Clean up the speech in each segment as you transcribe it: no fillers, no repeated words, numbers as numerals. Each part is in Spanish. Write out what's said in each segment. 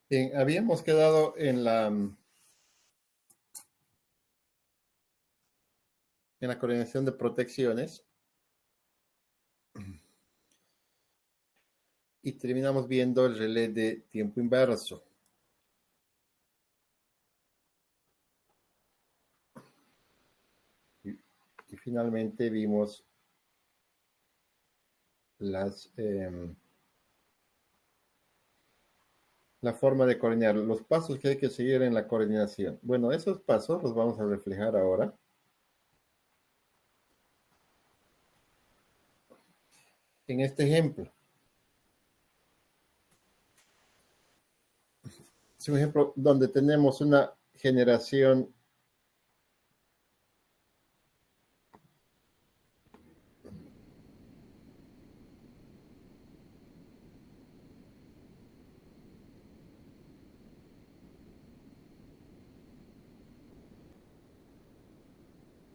Bien, habíamos quedado en la coordinación de protecciones y terminamos viendo el relé de tiempo inverso. Y finalmente vimos las, la forma de coordinar, los pasos que hay que seguir en la coordinación. Bueno, esos pasos los vamos a reflejar ahora en este ejemplo. Es un ejemplo donde tenemos una generación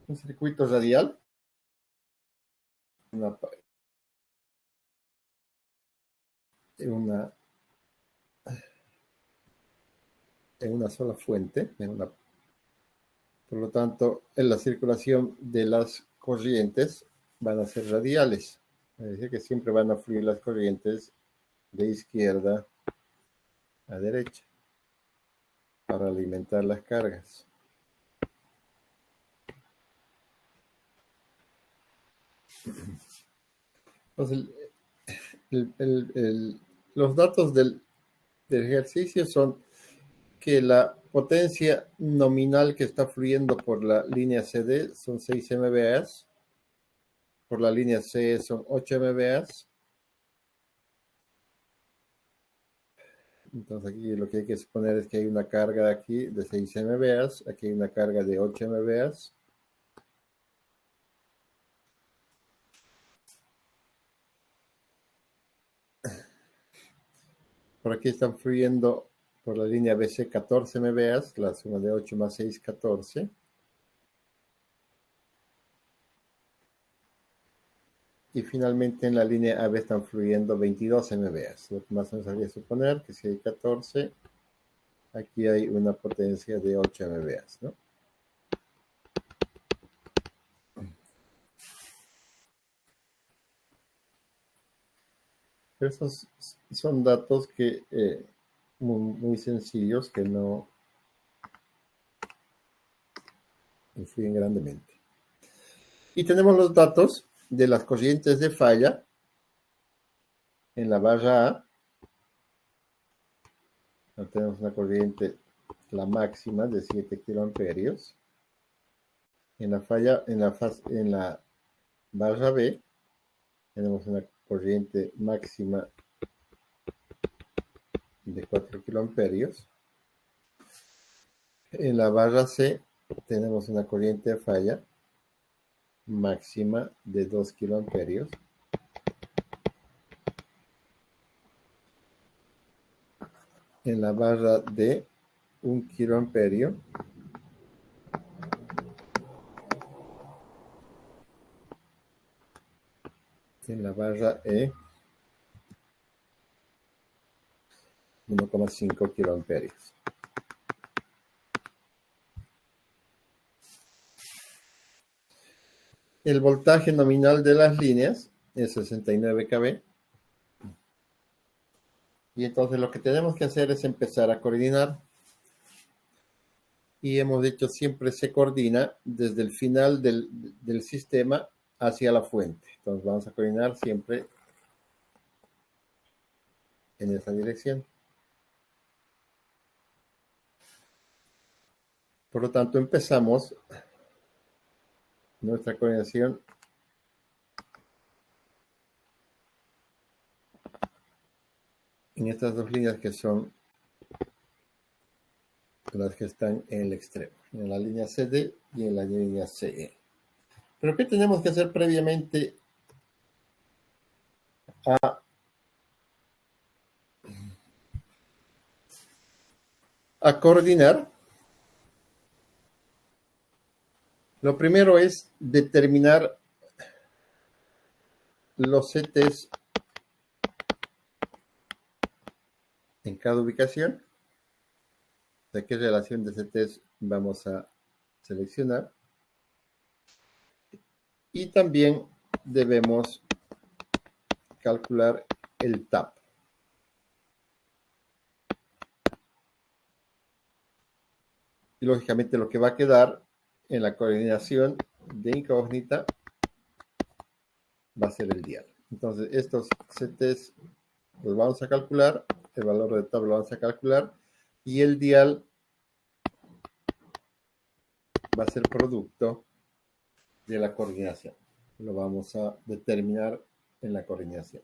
un circuito radial, una, una, en una sola fuente, por lo tanto, en la circulación de las corrientes van a ser radiales, es decir, que siempre van a fluir las corrientes de izquierda a derecha para alimentar las cargas. Entonces, los datos del ejercicio son que la potencia nominal que está fluyendo por la línea CD son 6 MVAs, por la línea CE son 8 MVAs. Entonces aquí lo que hay que suponer es que hay una carga aquí de 6 MVAs, aquí hay una carga de 8 MVAs. Por aquí están fluyendo por la línea BC 14 MVAs, la suma de 8 más 6, 14. Y finalmente en la línea AB están fluyendo 22 MVAs. Lo que más nos habría suponer que si hay 14, aquí hay una potencia de 8 MVAs, ¿no? Esos son datos que muy sencillos que no influyen grandemente. Y tenemos los datos de las corrientes de falla en la barra A. Tenemos una corriente, la máxima de 7 kiloamperios. En la falla, en la barra B, tenemos una corriente máxima de 4 kiloamperios. En la barra C tenemos una corriente de falla máxima de 2 kiloamperios. En la barra D, 1 kiloamperio. En la barra E, 1,5 kiloamperios. El voltaje nominal de las líneas es 69 kV. Y entonces lo que tenemos que hacer es empezar a coordinar. Y hemos dicho siempre se coordina desde el final del sistema hacia la fuente. Entonces vamos a coordinar siempre en esa dirección. Por lo tanto, empezamos nuestra coordinación en estas dos líneas que son las que están en el extremo, en la línea CD y en la línea CE. Pero ¿qué tenemos que hacer previamente a coordinar? Lo primero es determinar los CTs en cada ubicación. ¿De qué relación de CTs vamos a seleccionar? Y también debemos calcular el TAP. Y lógicamente lo que va a quedar en la coordinación de incógnita va a ser el dial. Entonces estos CTs los vamos a calcular, el valor de TAP lo vamos a calcular y el dial va a ser producto de la coordinación. Lo vamos a determinar en la coordinación.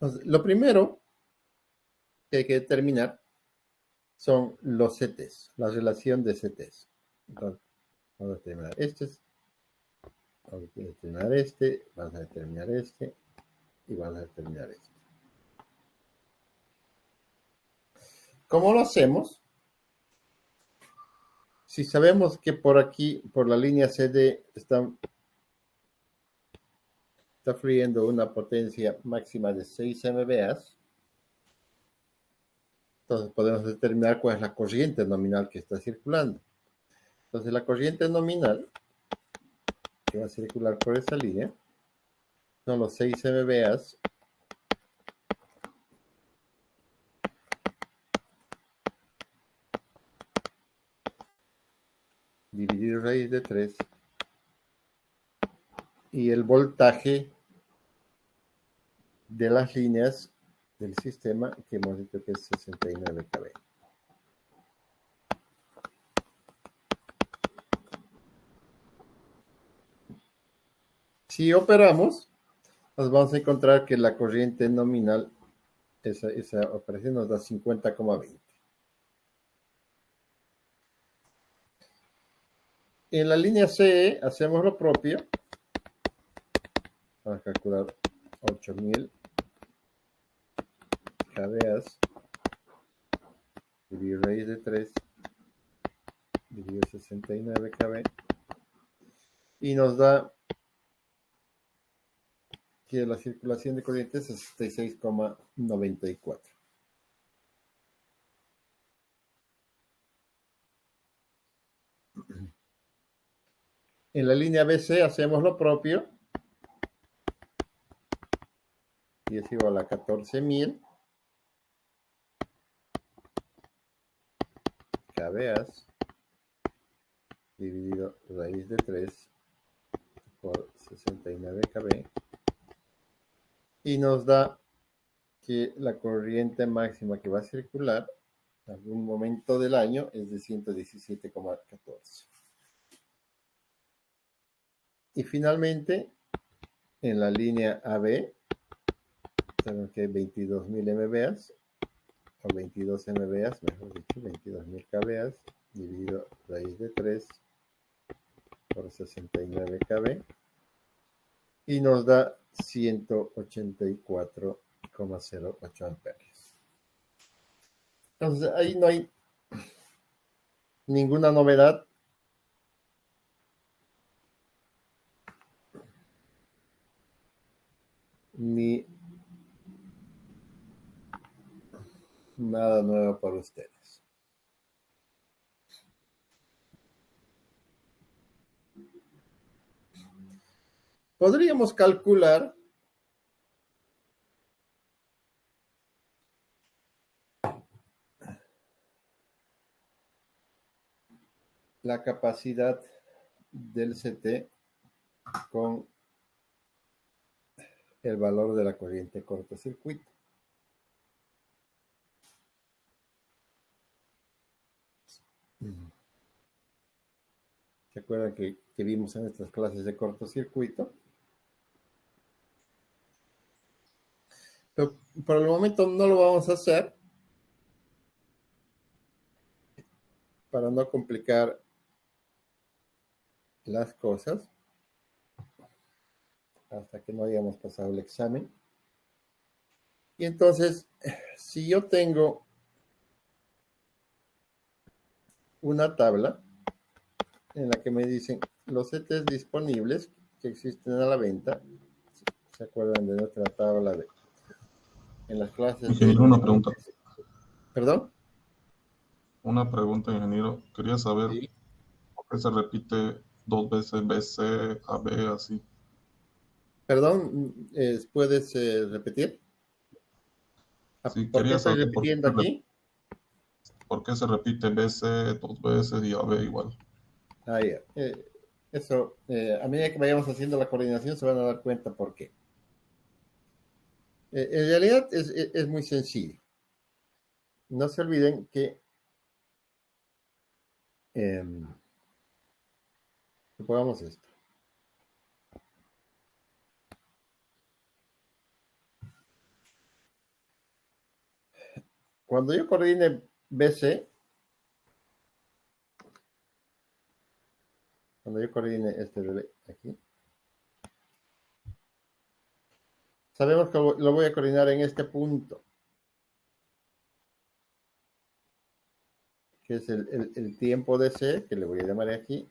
Entonces, lo primero que hay que determinar son los CTs, la relación de CTs. Entonces, vamos a determinar vamos a determinar vamos a determinar y vamos a determinar este. ¿Cómo lo hacemos? Si sabemos que por aquí, por la línea CD, está fluyendo una potencia máxima de 6 MVA, entonces podemos determinar cuál es la corriente nominal que está circulando. Entonces la corriente nominal que va a circular por esa línea son los 6 MVA dividido raíz de 3 y el voltaje de las líneas del sistema que hemos dicho que es 69 kV. Si operamos, nos vamos a encontrar que la corriente nominal, esa operación nos da 50,20. En la línea CE hacemos lo propio. Vamos a calcular 8000 kVA dividido raíz de 3 dividido 69 kV y nos da que la circulación de corriente es 66,94. En la línea BC hacemos lo propio y es igual a 14.000 kVA dividido raíz de 3 por 69 kV y nos da que la corriente máxima que va a circular en algún momento del año es de 117,14. Y finalmente, en la línea AB, tenemos que 22.000 MVA, o 22 MVA, mejor dicho, 22.000 kVA, dividido raíz de 3 por 69 kV, y nos da 184,08 amperios. Entonces, ahí no hay ninguna novedad. Ni nada nuevo para ustedes. Podríamos calcular la capacidad del CT con el valor de la corriente cortocircuito. ¿Se acuerdan que vimos en estas clases de cortocircuito? Pero por el momento no lo vamos a hacer para no complicar las cosas hasta que no hayamos pasado el examen. Y entonces, si yo tengo una tabla en la que me dicen los CTs disponibles que existen a la venta, ¿se acuerdan de nuestra tabla en las clases de... Ingeniero, una pregunta. ¿Perdón? Una pregunta, ingeniero. Quería saber Sí. por qué se repite dos veces BC a B así. Perdón, ¿puedes repetir? Sí, ¿Por qué quería estoy saber repitiendo aquí? por qué se repite BC dos veces y AB igual. Ah, ya. Eso, a medida que vayamos haciendo la coordinación se van a dar cuenta por qué. En realidad es muy sencillo. No se olviden que, eh, supongamos esto. Cuando yo coordine BC, cuando yo coordine este relé aquí, sabemos que lo voy a coordinar en este punto, que es el tiempo de C, que le voy a llamar aquí,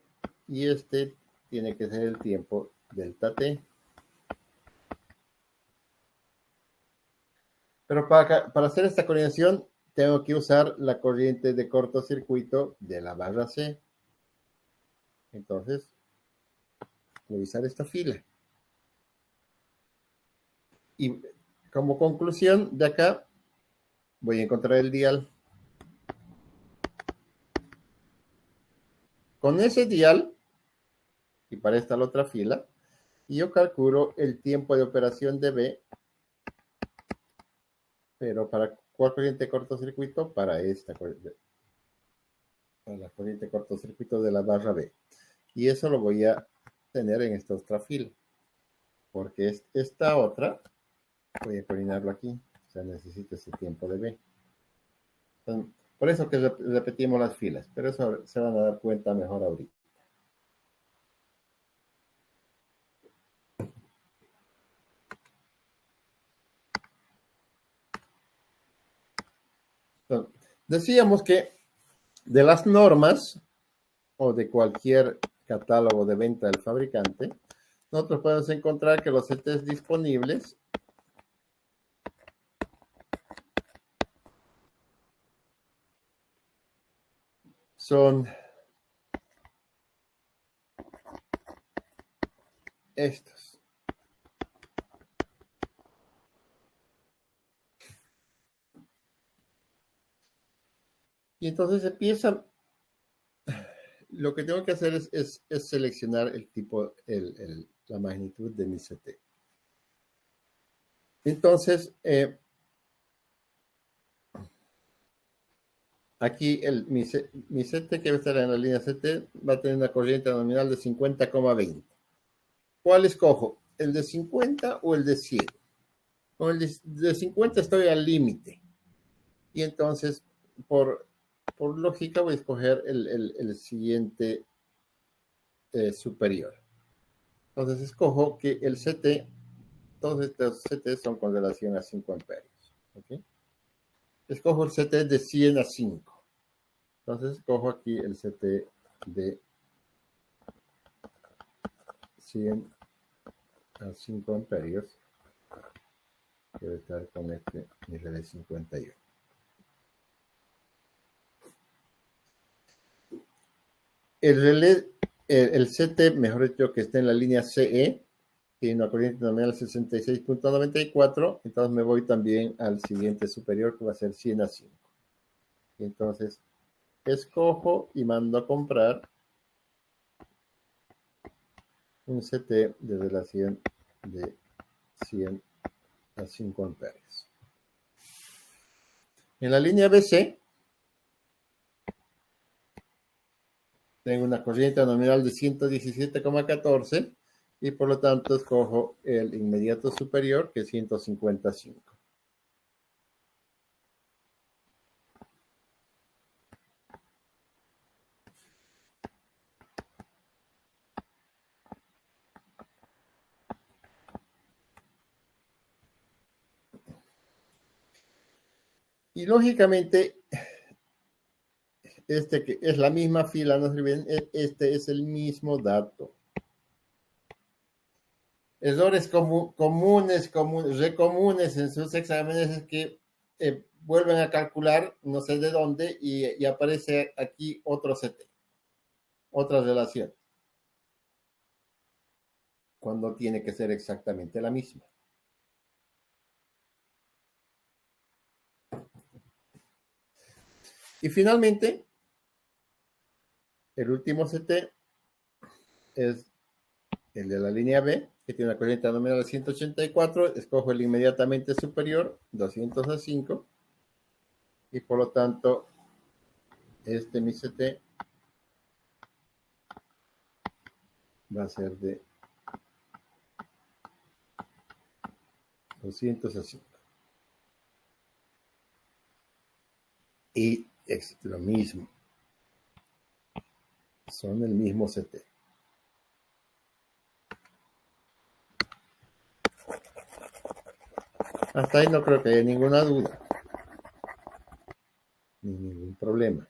y este tiene que ser el tiempo delta T. Pero para hacer esta coordinación, tengo que usar la corriente de cortocircuito de la barra C. Entonces, voy a usar esta fila. Y como conclusión de acá, voy a encontrar el dial. Con ese dial, y para esta la otra fila, yo calculo el tiempo de operación de B, pero ¿para cuál corriente de cortocircuito? Para esta corriente, para la corriente de cortocircuito de la barra B. Y eso lo voy a tener en esta otra fila, porque esta otra voy a coordinarlo aquí. O sea, necesito ese tiempo de B. Entonces, por eso que repetimos las filas, pero eso se van a dar cuenta mejor ahorita. Entonces, decíamos que de las normas o de cualquier catálogo de venta del fabricante, nosotros podemos encontrar que los CTs disponibles son estos. Y entonces empieza, lo que tengo que hacer es seleccionar el tipo, la magnitud de mi CT. Entonces, aquí mi CT que va a estar en la línea CT va a tener una corriente nominal de 50,20. ¿Cuál escojo? ¿El de 50 o el de 100? Con el de 50 estoy al límite. Y entonces, por, por lógica, voy a escoger el siguiente superior. Entonces, escojo que el CT, todos estos CT son con relación a 5 amperios. ¿Okay? Escojo el CT de 100 a 5. Entonces, escojo aquí el CT de 100 a 5 amperios. Debe estar con este nivel de 51. El relé, el CT, mejor dicho, que está en la línea CE, tiene una corriente nominal 66,94, entonces me voy también al siguiente superior, que va a ser 100 a 5. Y entonces, escojo y mando a comprar un CT de relación de 100 a 5 amperios. En la línea BC, tengo una corriente nominal de 117,14 y por lo tanto escojo el inmediato superior, que es 155. Y lógicamente, que es la misma fila, no se olviden, este es el mismo dato. Errores comunes en sus exámenes es que vuelven a calcular no sé de dónde y aparece aquí otro CT, otra relación, cuando tiene que ser exactamente la misma. Y finalmente, el último CT es el de la línea B, que tiene una corriente nominal de 184, escojo el inmediatamente superior, 200 a 5, y por lo tanto, mi CT va a ser de 200 a 5. Y es lo mismo. Son el mismo CT. Hasta ahí no creo que haya ninguna duda. Ni ningún problema.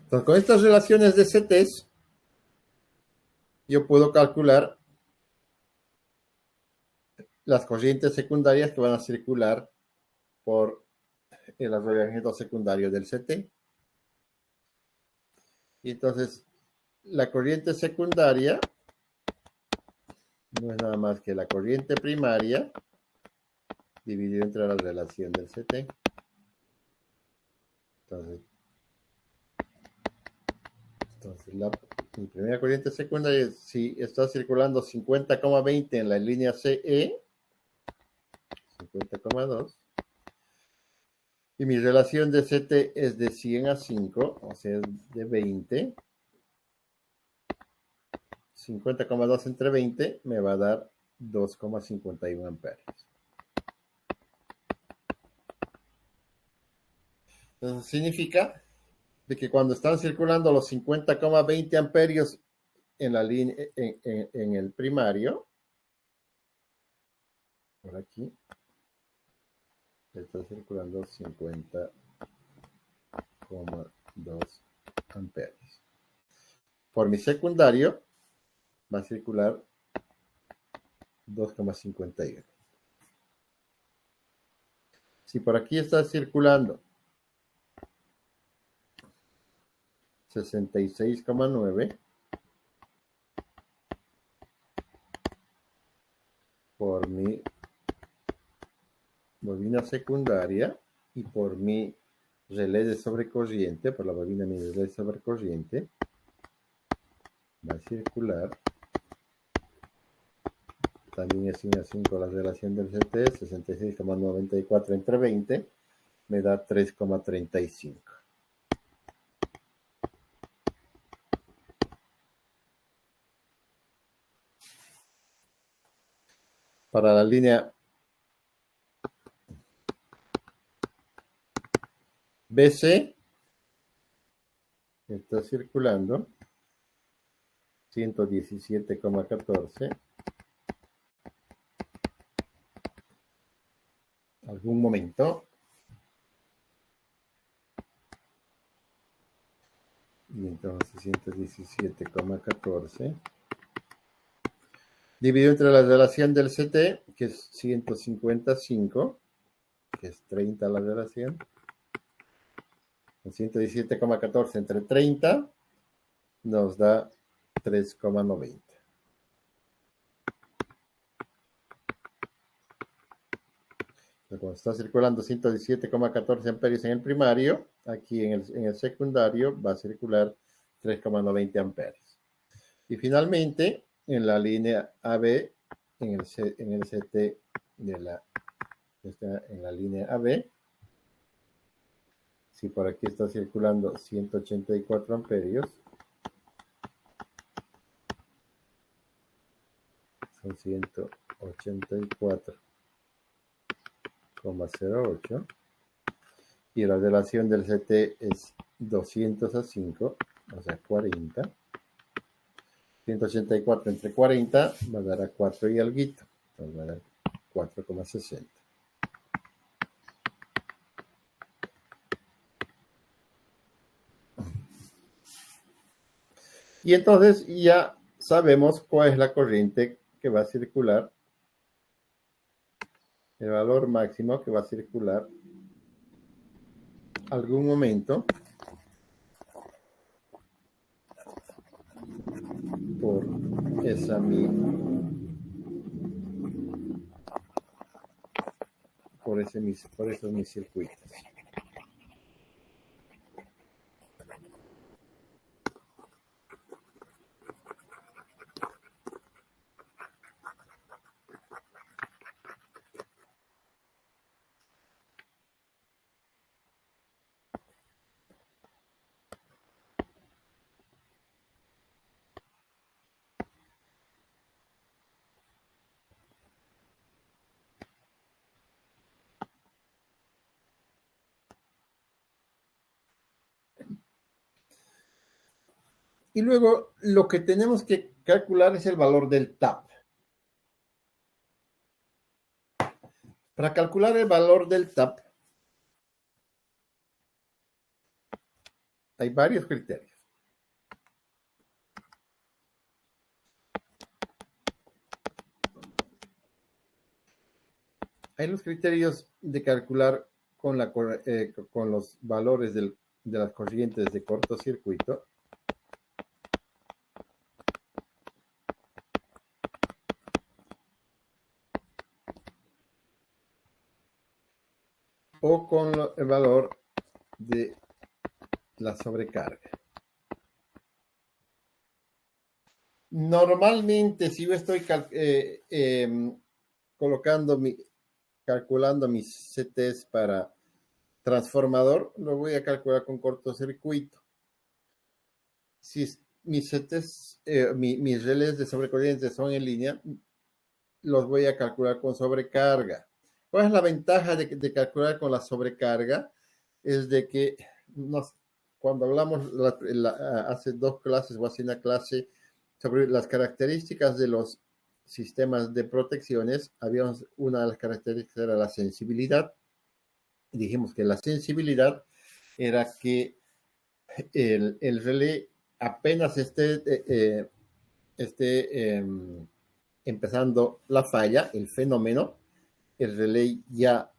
Entonces, con estas relaciones de CTs, yo puedo calcular las corrientes secundarias que van a circular por el arrollamiento secundario del CT. Y entonces, la corriente secundaria no es nada más que la corriente primaria dividido entre la relación del CT. Entonces la primera corriente secundaria, si está circulando 50,20 en la línea CE, 50,2, y mi relación de CT es de 100 a 5, o sea, de 20, 50,2 entre 20 me va a dar 2,51 amperes. Entonces significa de que cuando están circulando los 50,20 amperios en la línea, en el primario, por aquí, está circulando 50,2 amperes. Por mi secundario va a circular 2,51. Si por aquí está circulando 66,9 por mi bobina secundaria y por mi relé de sobrecorriente, por la bobina mi relé de sobrecorriente, va a circular también es 1 a 5 la relación del CT, 66,94 entre 20 me da 3,35. Para la línea BC está circulando 117,14. Algún momento. Y entonces 117,14. Dividido entre la relación del CT, que es 155, que es 30 la relación. 117,14 entre 30 nos da 3,90. Cuando está circulando 117,14 amperios en el primario, aquí en el secundario va a circular 3,90 amperes. Y finalmente, en la línea AB, en el CT en la línea AB, si por aquí está circulando 184 amperios, son 184,08, y la relación del CT es 200 a 5, o sea 40. 184 entre 40 va a dar a 4 y alguito. Entonces va a dar 4,60. Y entonces ya sabemos cuál es la corriente que va a circular, el valor máximo que va a circular algún momento por esa por esos mis circuitos. Y luego lo que tenemos que calcular es el valor del TAP. Para calcular el valor del TAP hay varios criterios. Hay los criterios de calcular con los valores de las corrientes de cortocircuito. O con el valor de la sobrecarga. Normalmente, si yo estoy calculando mis CTs para transformador, lo voy a calcular con cortocircuito. Si mis CTs, mis relés de sobrecorriente son en línea, los voy a calcular con sobrecarga. ¿Cuál es la ventaja de calcular con la sobrecarga? Es de que cuando hablamos hace 2 clases o hace una clase sobre las características de los sistemas de protecciones, una de las características era la sensibilidad. Y dijimos que la sensibilidad era que el relé apenas esté empezando la falla, el fenómeno, el relé ya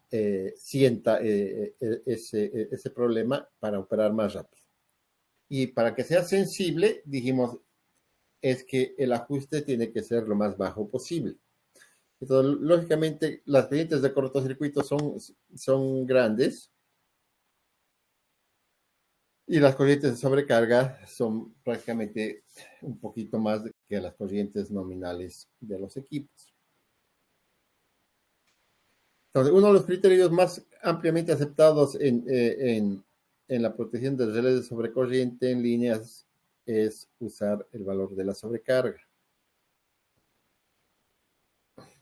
sienta ese problema para operar más rápido. Y para que sea sensible, dijimos, es que el ajuste tiene que ser lo más bajo posible. Entonces, lógicamente, las corrientes de cortocircuito son grandes y las corrientes de sobrecarga son prácticamente un poquito más que las corrientes nominales de los equipos. Entonces, uno de los criterios más ampliamente aceptados en la protección de relés de sobrecorriente en líneas es usar el valor de la sobrecarga.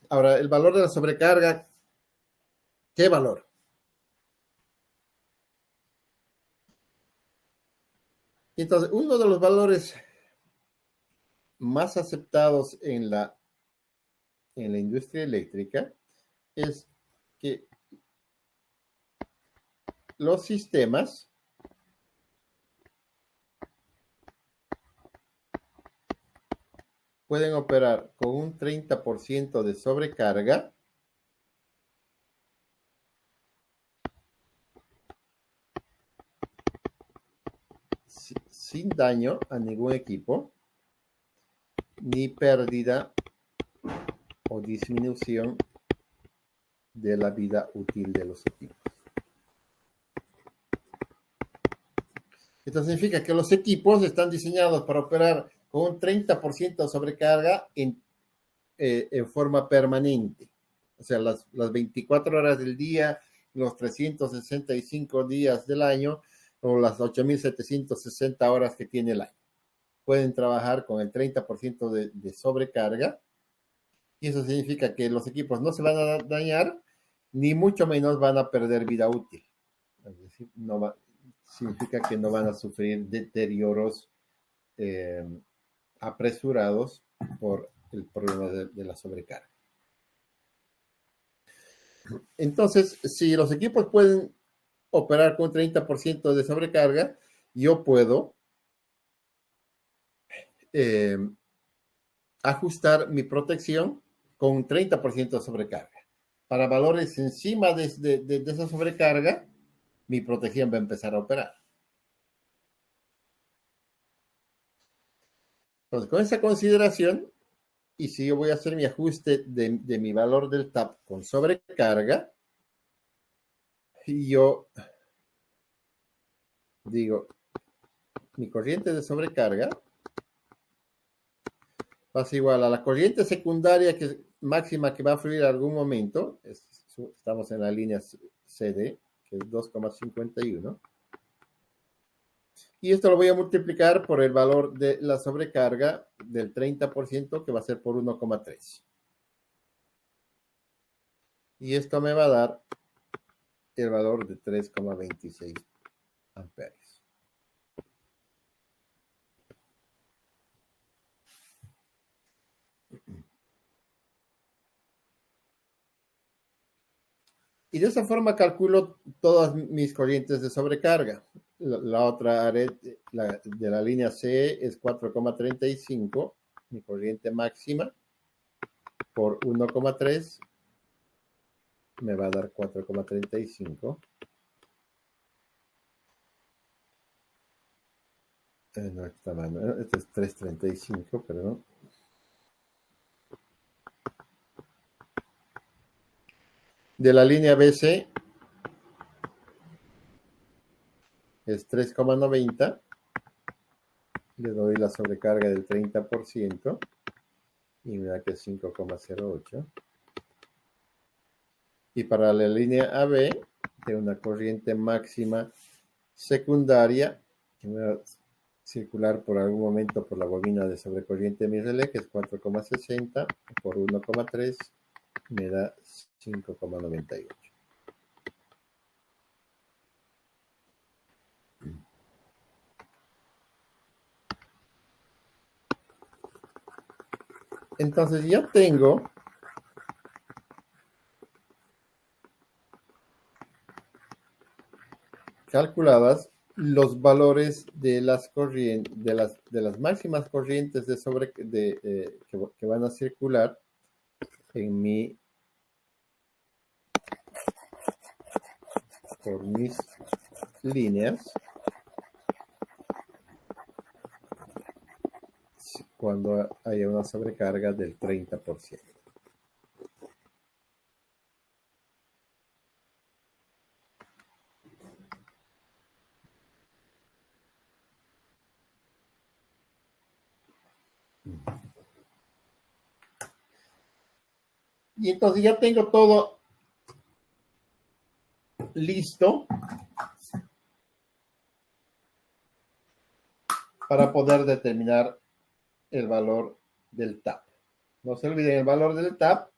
Ahora, el valor de la sobrecarga, ¿qué valor? Entonces, uno de los valores más aceptados en la industria eléctrica es que los sistemas pueden operar con un 30% de sobrecarga sin daño a ningún equipo, ni pérdida o disminución de la vida útil de los equipos. Esto significa que los equipos están diseñados para operar con un 30% de sobrecarga en forma permanente. O sea, las 24 horas del día, los 365 días del año, o las 8.760 horas que tiene el año. Pueden trabajar con el 30% de sobrecarga, y eso significa que los equipos no se van a dañar, ni mucho menos van a perder vida útil. Es decir, significa que no van a sufrir deterioros apresurados por el problema de la sobrecarga. Entonces, si los equipos pueden operar con 30% de sobrecarga, yo puedo ajustar mi protección con 30% de sobrecarga. Para valores encima de esa sobrecarga, mi protección va a empezar a operar. Entonces, con esa consideración, y si yo voy a hacer mi ajuste de mi valor del TAP con sobrecarga, y yo digo, mi corriente de sobrecarga va a ser igual a la corriente secundaria máxima que va a fluir en algún momento. Estamos en la línea CD, que es 2,51. Y esto lo voy a multiplicar por el valor de la sobrecarga del 30%, que va a ser por 1,3. Y esto me va a dar el valor de 3,26 amperes. Y de esa forma calculo todas mis corrientes de sobrecarga. La otra red de la línea C es 4,35, mi corriente máxima, por 1,3 me va a dar 4,35. No, está mal, ¿no? Este es 3,35, perdón. De la línea BC es 3,90. Le doy la sobrecarga del 30% y me da que es 5,08. Y para la línea AB, de una corriente máxima secundaria, que me va a circular por algún momento por la bobina de sobrecorriente de mi relé, que es 4,60 por 1,3, me da 5,98. Entonces ya tengo calculadas los valores de las corrientes, de las máximas corrientes que van a circular en por mis líneas cuando haya una sobrecarga del 30%. Y entonces ya tengo todo listo para poder determinar el valor del TAP. No se olviden, el valor del TAP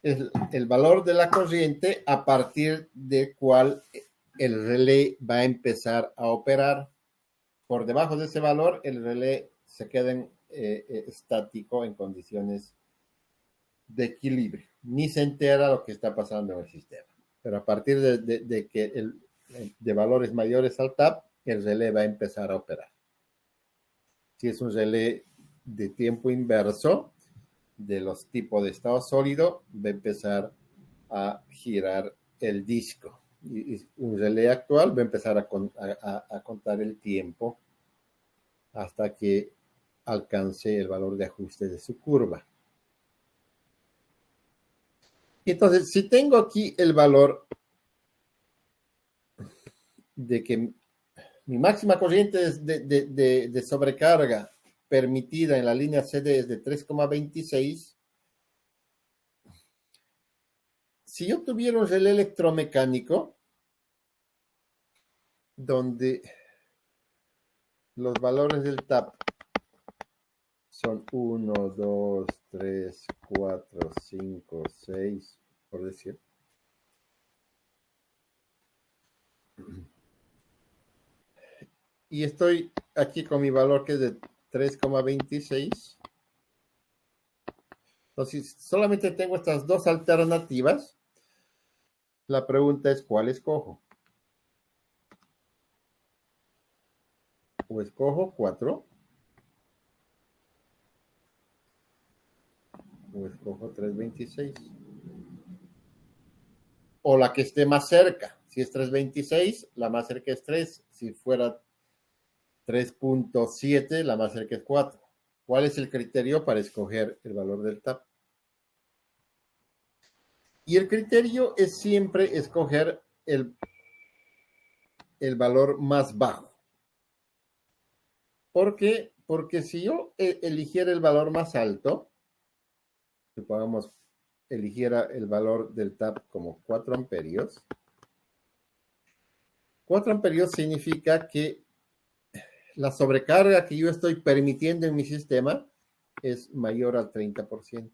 es el valor de la corriente a partir de cual el relé va a empezar a operar. Por debajo de ese valor, el relé se queda estático en condiciones de equilibrio. Ni se entera lo que está pasando en el sistema. Pero a partir de que de valores mayores al TAP, el relé va a empezar a operar. Si es un relé de tiempo inverso, de los tipos de estado sólido, va a empezar a girar el disco. Y un relé actual va a empezar a contar el tiempo hasta que alcance el valor de ajuste de su curva. Entonces, si tengo aquí el valor de que mi máxima corriente de sobrecarga permitida en la línea CD es de 3,26, si yo tuviera un relé electromecánico donde los valores del TAP son 1, 2, 3, 4, 5, 6, por decir. Y estoy aquí con mi valor que es de 3,26. Entonces, solamente tengo estas dos alternativas. La pregunta es, ¿cuál escojo? O escojo 4, o escojo 3,26. O la que esté más cerca. Si es 3,26, la más cerca es 3. Si fuera 3,7, la más cerca es 4. ¿Cuál es el criterio para escoger el valor del TAP? Y el criterio es siempre escoger el valor más bajo. ¿Por qué? Porque si yo eligiera el valor más alto, supongamos eligiera el valor del TAP como 4 amperios, 4 amperios significa que la sobrecarga que yo estoy permitiendo en mi sistema es mayor al 30%.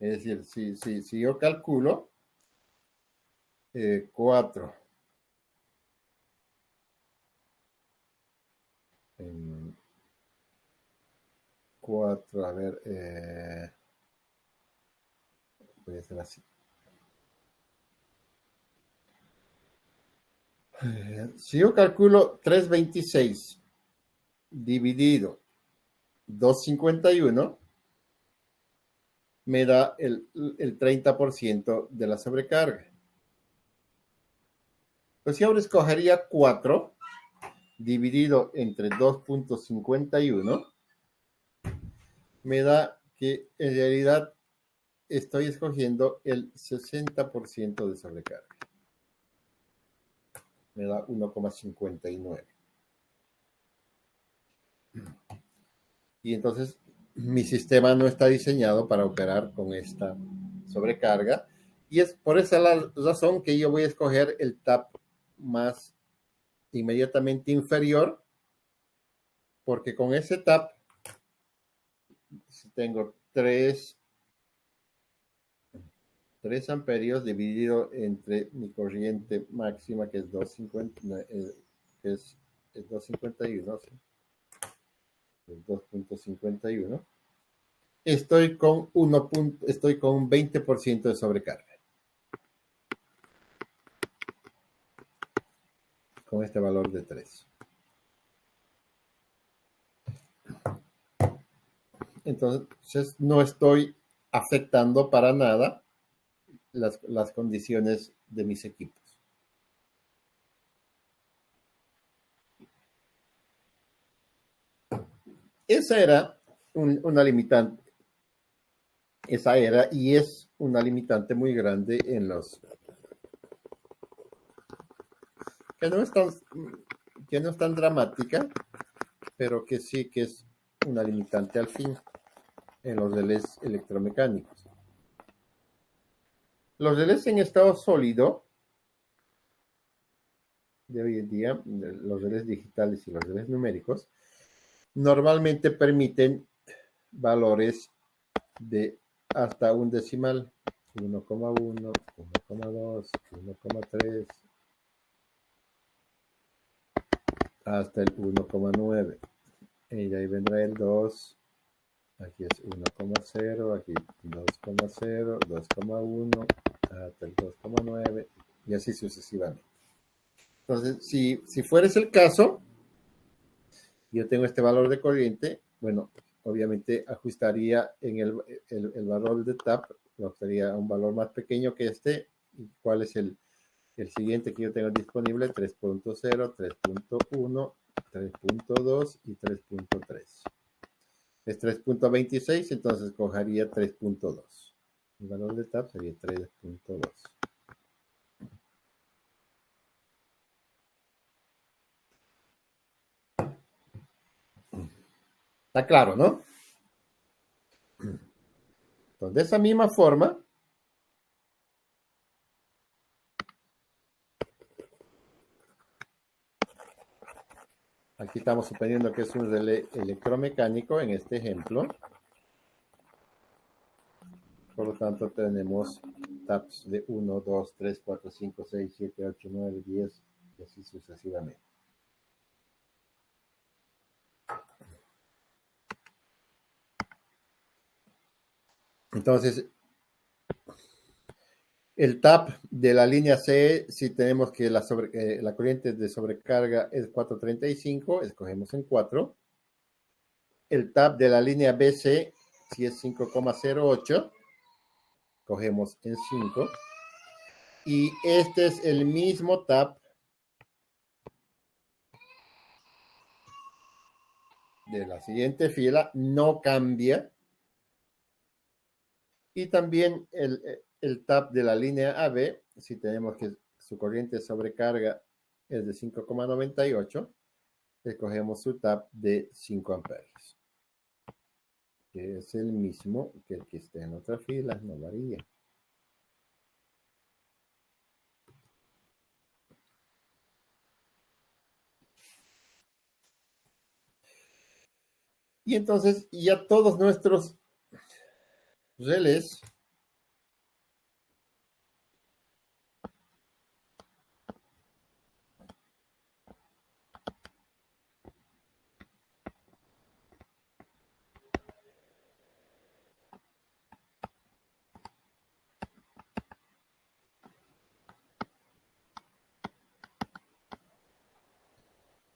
Es decir, si yo calculo 4 en 4, a ver, voy a hacer así. Si yo calculo 3,26 dividido 2,51, me da el 30% de la sobrecarga. Pues si ahora escogería 4 dividido entre 2,51, me da que en realidad estoy escogiendo el 60% de sobrecarga. Me da 1,59. Y entonces mi sistema no está diseñado para operar con esta sobrecarga. Y es por esa la razón que yo voy a escoger el TAP más inmediatamente inferior, porque con ese TAP, si tengo 3 amperios dividido entre mi corriente máxima, que es 2,50, es 2,51, ¿sí? 2,51. Estoy con un 20% de sobrecarga. Con este valor de 3. Entonces no estoy afectando para nada las condiciones de mis equipos. Esa era una limitante. Esa era y es una limitante muy grande en los que no es tan dramática, pero que sí que es una limitante al fin en los relés electromecánicos. Los relés en estado sólido de hoy en día, los relés digitales y los relés numéricos, normalmente permiten valores de hasta un decimal, 1,1, 1,2, 1,3, hasta el 1,9. Y de ahí vendrá el 2, aquí es 1,0, aquí 2,0, 2,1, hasta el 2,9, y así sucesivamente. Entonces, si fuera ese el caso, yo tengo este valor de corriente, bueno, obviamente ajustaría en el valor de TAP, lo ajustaría a un valor más pequeño que este. ¿Y cuál es el siguiente que yo tengo disponible? 3,0, 3,1, 3,2 y 3,3. Es 3,26, entonces cogería 3,2. El valor de TAP sería 3,2. Está claro, ¿no? Entonces, de esa misma forma, aquí estamos suponiendo que es un relé electromecánico en este ejemplo. Por lo tanto, tenemos taps de 1, 2, 3, 4, 5, 6, 7, 8, 9, 10 y así sucesivamente. Entonces, el tap de la línea C, si tenemos que la corriente de sobrecarga es 435, escogemos en 4. El tap de la línea BC, si es 5,08, cogemos en 5. Y este es el mismo tap de la siguiente fila, no cambia. Y también el tap de la línea AB, si tenemos que su corriente de sobrecarga es de 5,98, escogemos su tap de 5 amperios, que es el mismo que el que esté en otra fila, no varía. Y entonces ya todos nuestros relés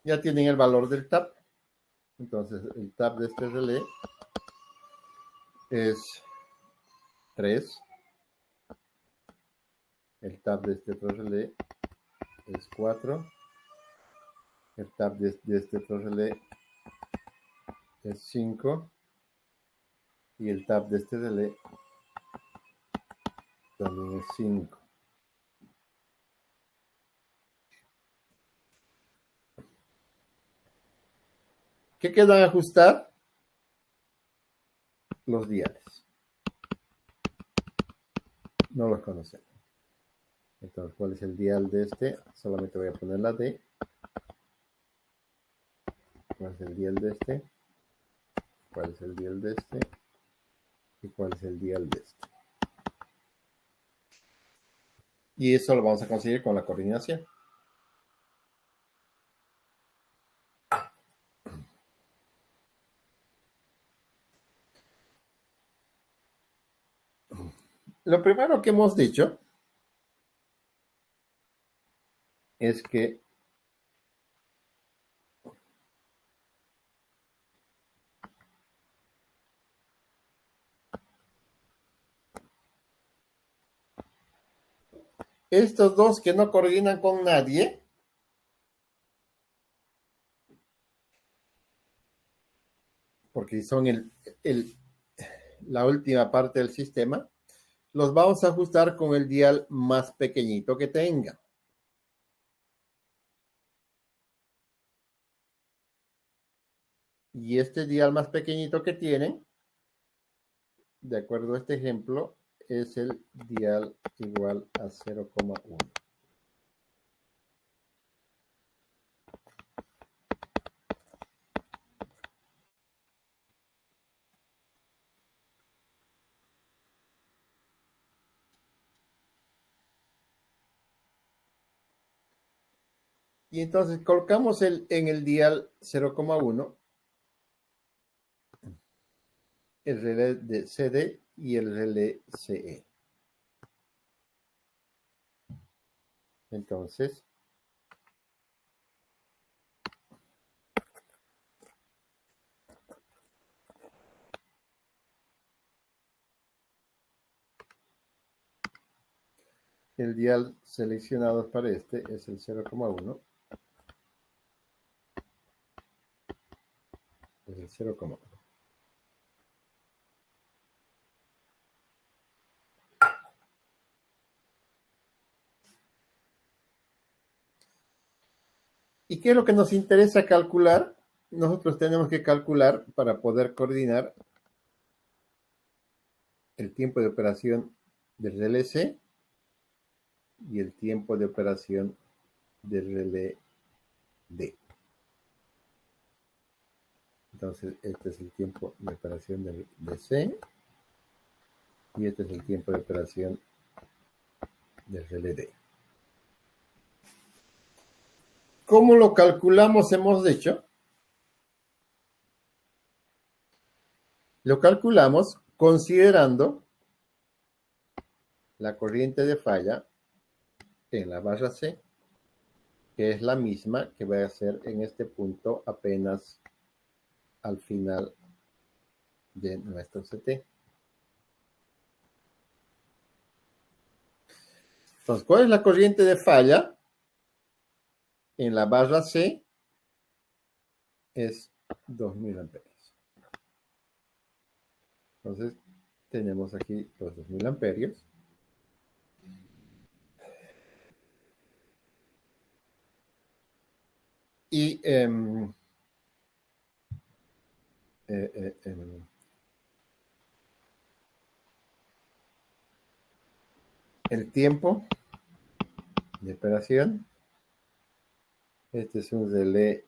ya tienen el valor del tap. Entonces el tap de este relé es 3. El tap de este otro relé es 4. El tap de este otro relé es 5. Y el tap de este relé también es 5. ¿Qué quedan a ajustar? Los diales. No los conocemos. Entonces, ¿cuál es el dial de este? Solamente voy a poner la D. ¿Cuál es el dial de este? ¿Cuál es el dial de este? ¿Y cuál es el dial de este? Y eso lo vamos a conseguir con la coordinación. Lo primero que hemos dicho es que estos dos que no coordinan con nadie, porque son la última parte del sistema, los vamos a ajustar con el dial más pequeñito que tenga. Y este dial más pequeñito que tienen, de acuerdo a este ejemplo, es el dial igual a 0,1. Y entonces colocamos en el dial 0,1 el relé de CD y el relé CE. Entonces, el dial seleccionado para este es el 0,1. Es el 0,1. ¿Y qué es lo que nos interesa calcular? Nosotros tenemos que calcular para poder coordinar el tiempo de operación del relé C y el tiempo de operación del relé D. Entonces, este es el tiempo de operación de C y este es el tiempo de operación del relé D. ¿Cómo lo calculamos? Hemos dicho. Lo calculamos considerando la corriente de falla en la barra C, que es la misma que va a ser en este punto apenas al final de nuestro CT. Entonces, ¿cuál es la corriente de falla en la barra C? Es 2000 amperios. Entonces, tenemos aquí los 2000 amperios. Y el tiempo de operación, este es un relé,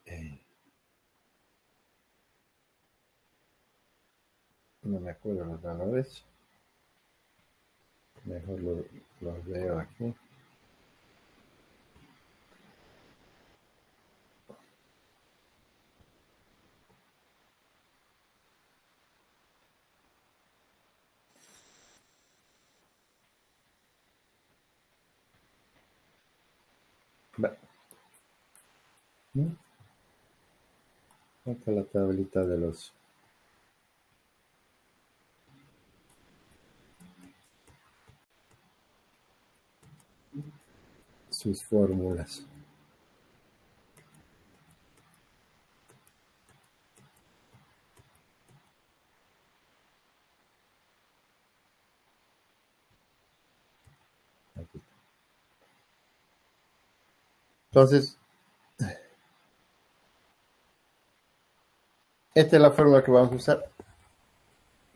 no me acuerdo los valores, mejor los veo aquí. Acá la tablita de sus fórmulas. Aquí. Entonces, esta es la fórmula que vamos a usar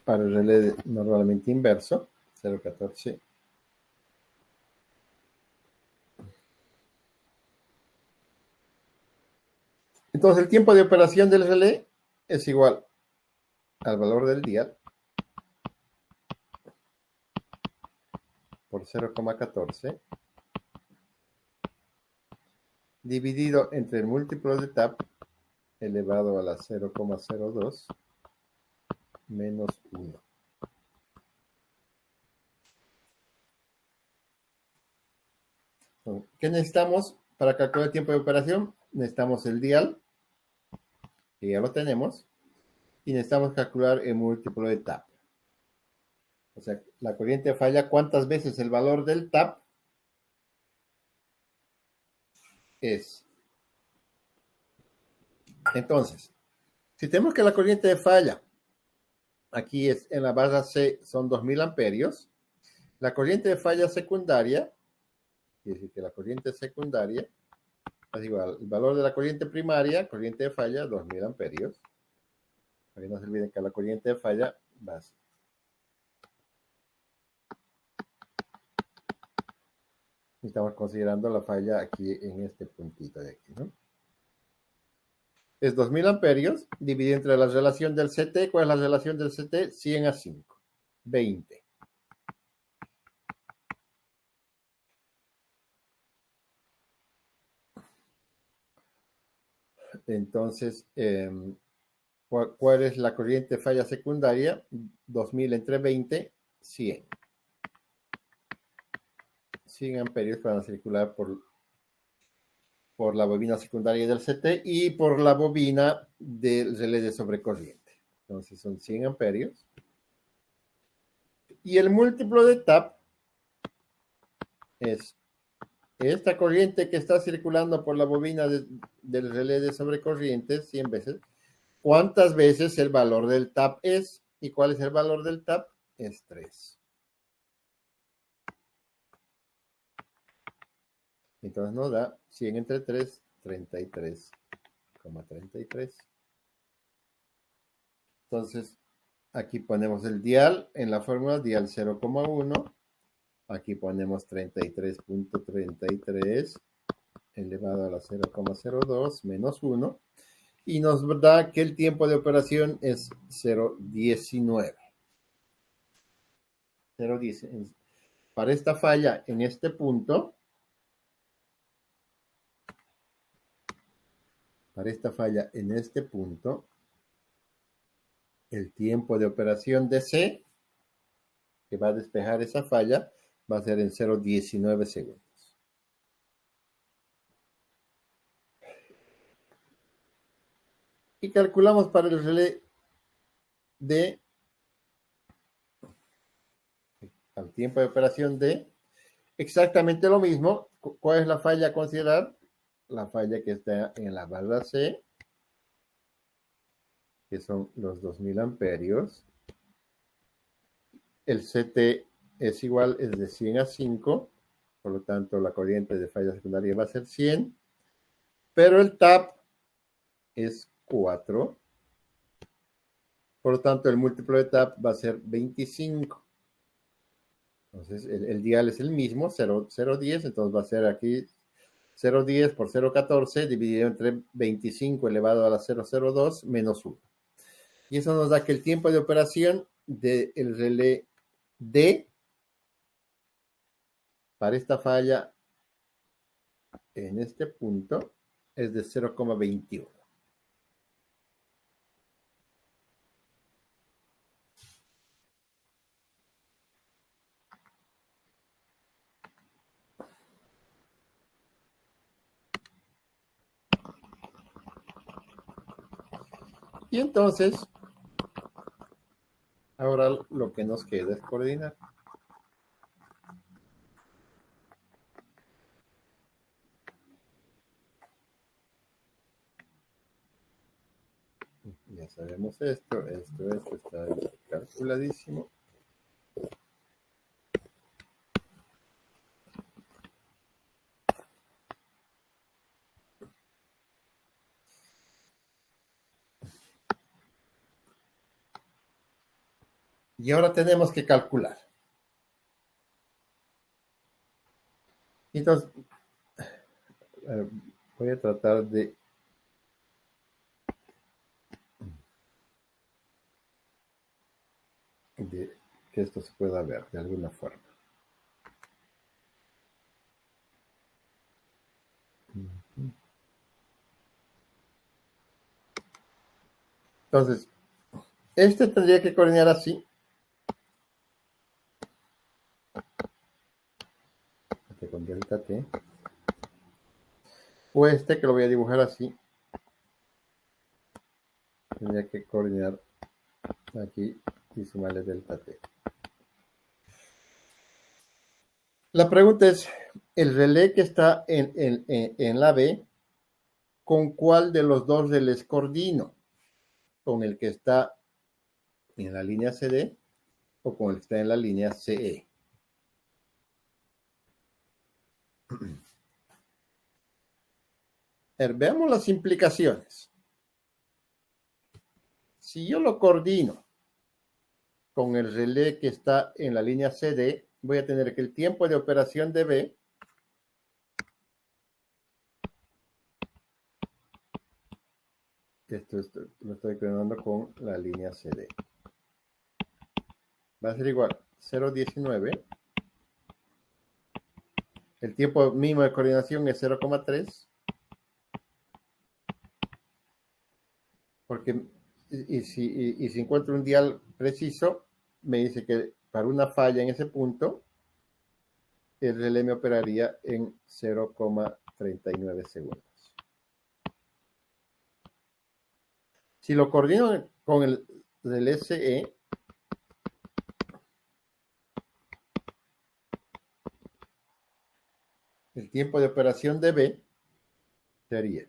para el relé normalmente inverso, 0,14. Entonces, el tiempo de operación del relé es igual al valor del dial por 0,14 dividido entre el múltiplo de tap elevado a la 0,02 menos 1. ¿Qué necesitamos para calcular el tiempo de operación? Necesitamos el dial, que ya lo tenemos, y necesitamos calcular el múltiplo de tap. O sea, la corriente falla, ¿cuántas veces el valor del tap es? Entonces, si tenemos que la corriente de falla, aquí es en la barra C, son 2000 amperios, la corriente de falla secundaria, quiere decir que la corriente secundaria es igual, el valor de la corriente primaria, corriente de falla, 2000 amperios. Para que no se olviden que la corriente de falla va. Estamos considerando la falla aquí en este puntito de aquí, ¿no? Es 2000 amperios dividido entre la relación del CT. ¿Cuál es la relación del CT? 100 a 5. 20. Entonces, ¿cuál es la corriente falla secundaria? 2000 entre 20, 100. 100 amperios van a circular por la bobina secundaria del CT y por la bobina del relé de sobrecorriente. Entonces son 100 amperios. Y el múltiplo de tap es esta corriente que está circulando por la bobina del relé de sobrecorriente 100 veces. ¿Cuántas veces el valor del tap es? ¿Y cuál es el valor del tap? Es 3. Entonces nos da 100 entre 3, 33,33. Entonces, aquí ponemos el dial en la fórmula, dial 0,1. Aquí ponemos 33.33 elevado a la 0,02 menos 1. Y nos da que el tiempo de operación es 0,19. 0,10. Para esta falla en este punto, el tiempo de operación de C que va a despejar esa falla va a ser en 0,19 segundos. Y calculamos para el relé D, al tiempo de operación D, exactamente lo mismo. ¿Cuál es la falla a considerar? La falla que está en la barra C, que son los 2000 amperios. El CT es igual, es de 100 a 5, por lo tanto la corriente de falla secundaria va a ser 100, pero el TAP es 4, por lo tanto el múltiplo de TAP va a ser 25. Entonces el dial es el mismo, 0,10, entonces va a ser aquí 0,10 por 0,14 dividido entre 25 elevado a la 0,02 menos 1. Y eso nos da que el tiempo de operación del relé D para esta falla en este punto es de 0,21. Y entonces, ahora lo que nos queda es coordinar. Ya sabemos esto está calculadísimo. Y ahora tenemos que calcular. Entonces, voy a tratar de que esto se pueda ver de alguna forma. Entonces, este tendría que coordinar así. Este con delta T. O este que lo voy a dibujar así. Tendría que coordinar aquí y sumarle delta T. La pregunta es, el relé que está en la B, ¿con cuál de los dos relés coordino? ¿Con el que está en la línea CD o con el que está en la línea CE? Veamos las implicaciones. Si yo lo coordino con el relé que está en la línea CD, voy a tener que el tiempo de operación de B lo estoy coordinando con la línea CD. Va a ser igual 0,19. El tiempo mínimo de coordinación es 0,3. Porque, si encuentro un dial preciso, me dice que para una falla en ese punto, el relé me operaría en 0,39 segundos. Si lo coordino con el relé CE, el tiempo de operación de B sería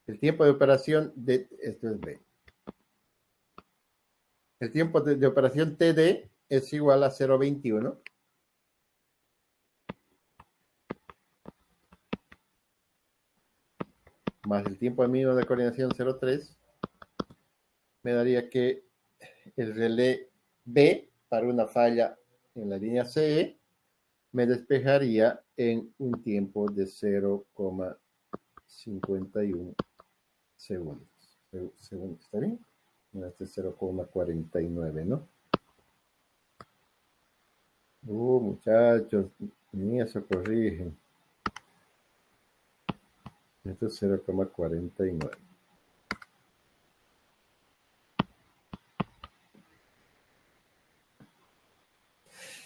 el tiempo de operación de, esto es B. El tiempo de operación TD es igual a 0,21. Más el tiempo mínimo de coordinación 0,3, me daría que el relé B para una falla en la línea CE me despejaría en un tiempo de 0,51 segundos. ¿Está bien? Este es 0,49, ¿no? Muchachos, ni eso corrigen. Esto es 0,49.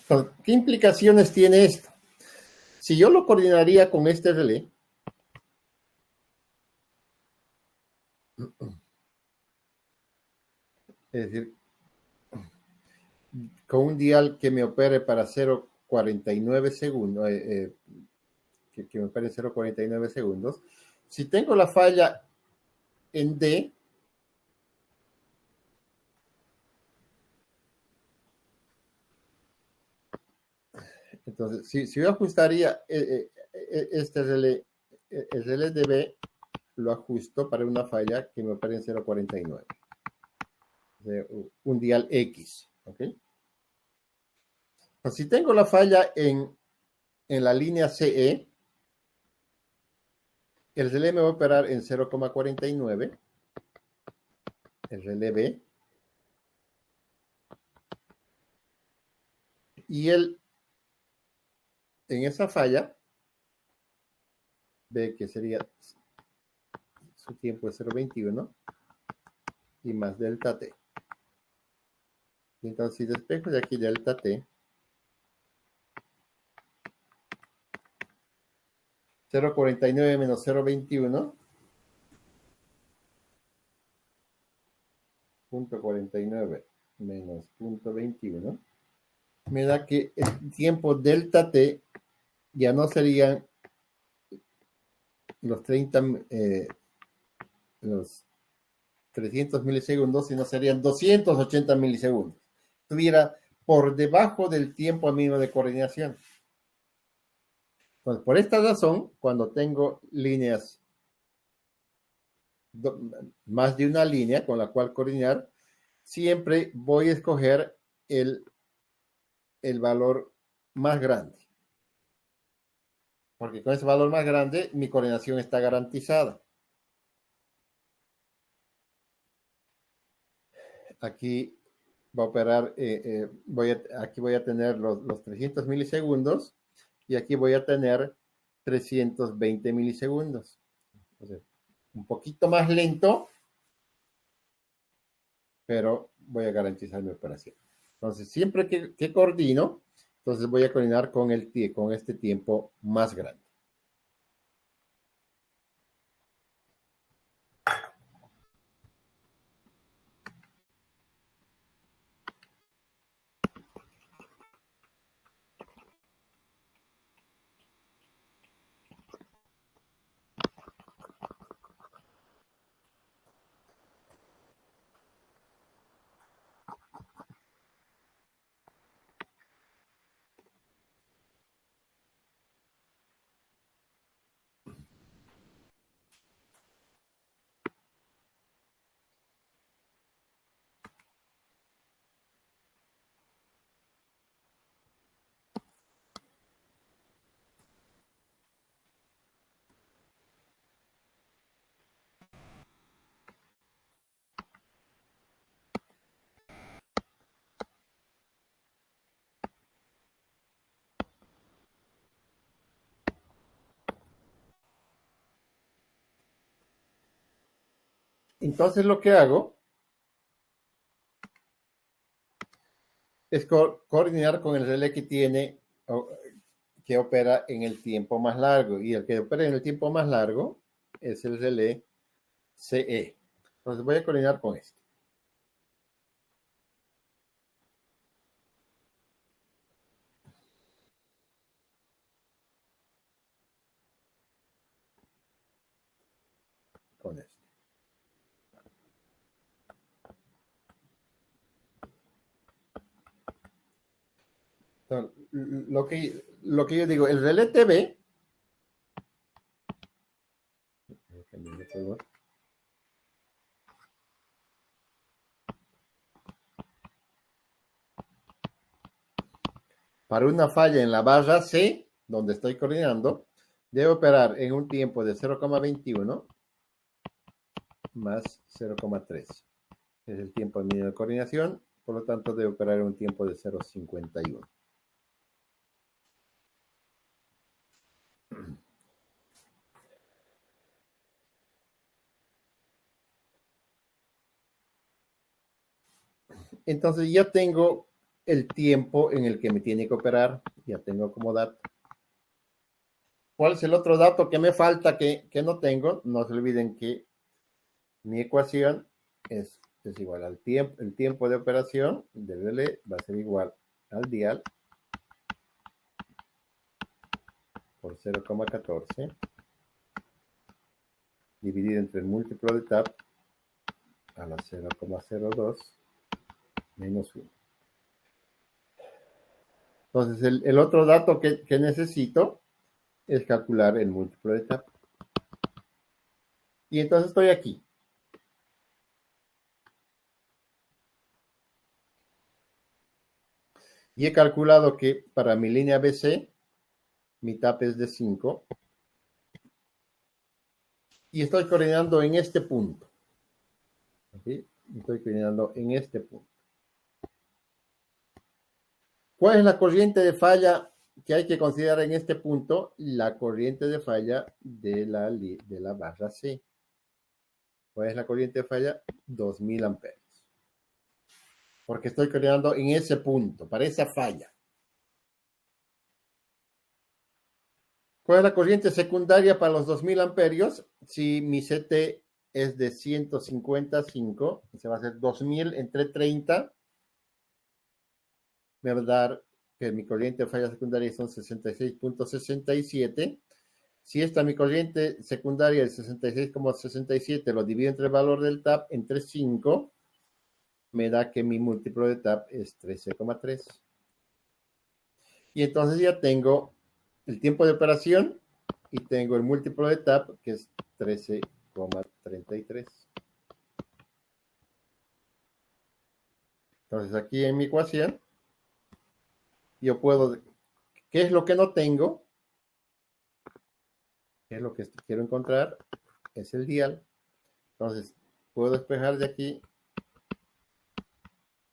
Entonces, ¿qué implicaciones tiene esto? Si yo lo coordinaría con este relé, es decir, con un dial que me opere para 0,49 segundos, que me opere 0,49 segundos, si tengo la falla en D, entonces, si yo ajustaría este relé, el relé de B, lo ajusto para una falla que me opere en 0,49. Un dial X, ¿ok? Pues si tengo la falla en la línea CE, el relé me va a operar en 0,49, el relé B, y él en esa falla, B que sería su tiempo es 0,21 y más delta T. Y entonces si despejo de aquí delta T, 0,49 menos 0,21, punto 49 menos punto 21, me da que el tiempo delta T ya no serían los 30, los 300 milisegundos, sino serían 280 milisegundos. Estuviera por debajo del tiempo mínimo de coordinación. Entonces, por esta razón, cuando tengo líneas, más de una línea con la cual coordinar, siempre voy a escoger el valor más grande. Porque con ese valor más grande, mi coordinación está garantizada. Aquí va a operar, aquí voy a tener los 300 milisegundos y aquí voy a tener 320 milisegundos. O sea, un poquito más lento, pero voy a garantizar mi operación. Entonces, siempre que coordino, entonces voy a coordinar con este tiempo más grande. Entonces, lo que hago es coordinar con el relé que tiene, que opera en el tiempo más largo. Y el que opera en el tiempo más largo es el relé CE. Entonces voy a coordinar con esto. Con esto. Entonces, lo que yo digo, el relé TV, para una falla en la barra C, donde estoy coordinando, debe operar en un tiempo de 0,21 más 0,3. Es el tiempo mínimo de coordinación, por lo tanto debe operar en un tiempo de 0,51. Entonces ya tengo el tiempo en el que me tiene que operar. Ya tengo como dato. ¿Cuál es el otro dato que me falta que no tengo? No se olviden que mi ecuación es igual al tiempo. El tiempo de operación del relé va a ser igual al dial por 0,14 dividido entre el múltiplo de TAP a la 0,02 menos 1. Entonces, el otro dato que necesito es calcular el múltiplo de TAP. Y entonces estoy aquí. Y he calculado que para mi línea BC, mi TAP es de 5. Y estoy coordinando en este punto. ¿Sí? Estoy coordinando en este punto. ¿Cuál es la corriente de falla que hay que considerar en este punto? La corriente de falla de la barra C. ¿Cuál es la corriente de falla? 2000 amperios. Porque estoy coordinando en ese punto, para esa falla. ¿Cuál es la corriente secundaria para los 2000 amperios? Si mi CT es de 155, se va a hacer 2000 entre 30, me va a dar que mi corriente de falla secundaria son 66.67. Si esta mi corriente secundaria es 66,67, lo divido entre el valor del TAP entre 5, me da que mi múltiplo de TAP es 13,3. Y entonces ya tengo el tiempo de operación y tengo el múltiplo de TAP, que es 13,33. Entonces aquí en mi ecuación, yo puedo, ¿qué es lo que no tengo? ¿Qué es lo que quiero encontrar? Es el dial. Entonces, puedo despejar de aquí,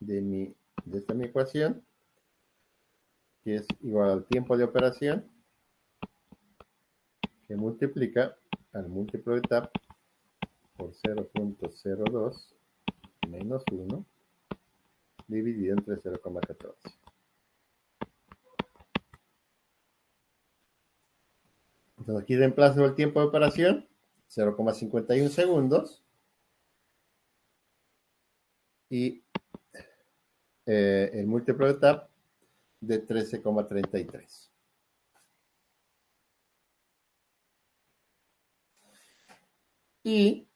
de esta mi ecuación, que es igual al tiempo de operación, que multiplica al múltiplo de TAP por 0.02 menos 1 dividido entre 0,14. Entonces aquí reemplazo el tiempo de operación, 0,51 segundos, y el múltiplo de TAP de 13,33. Y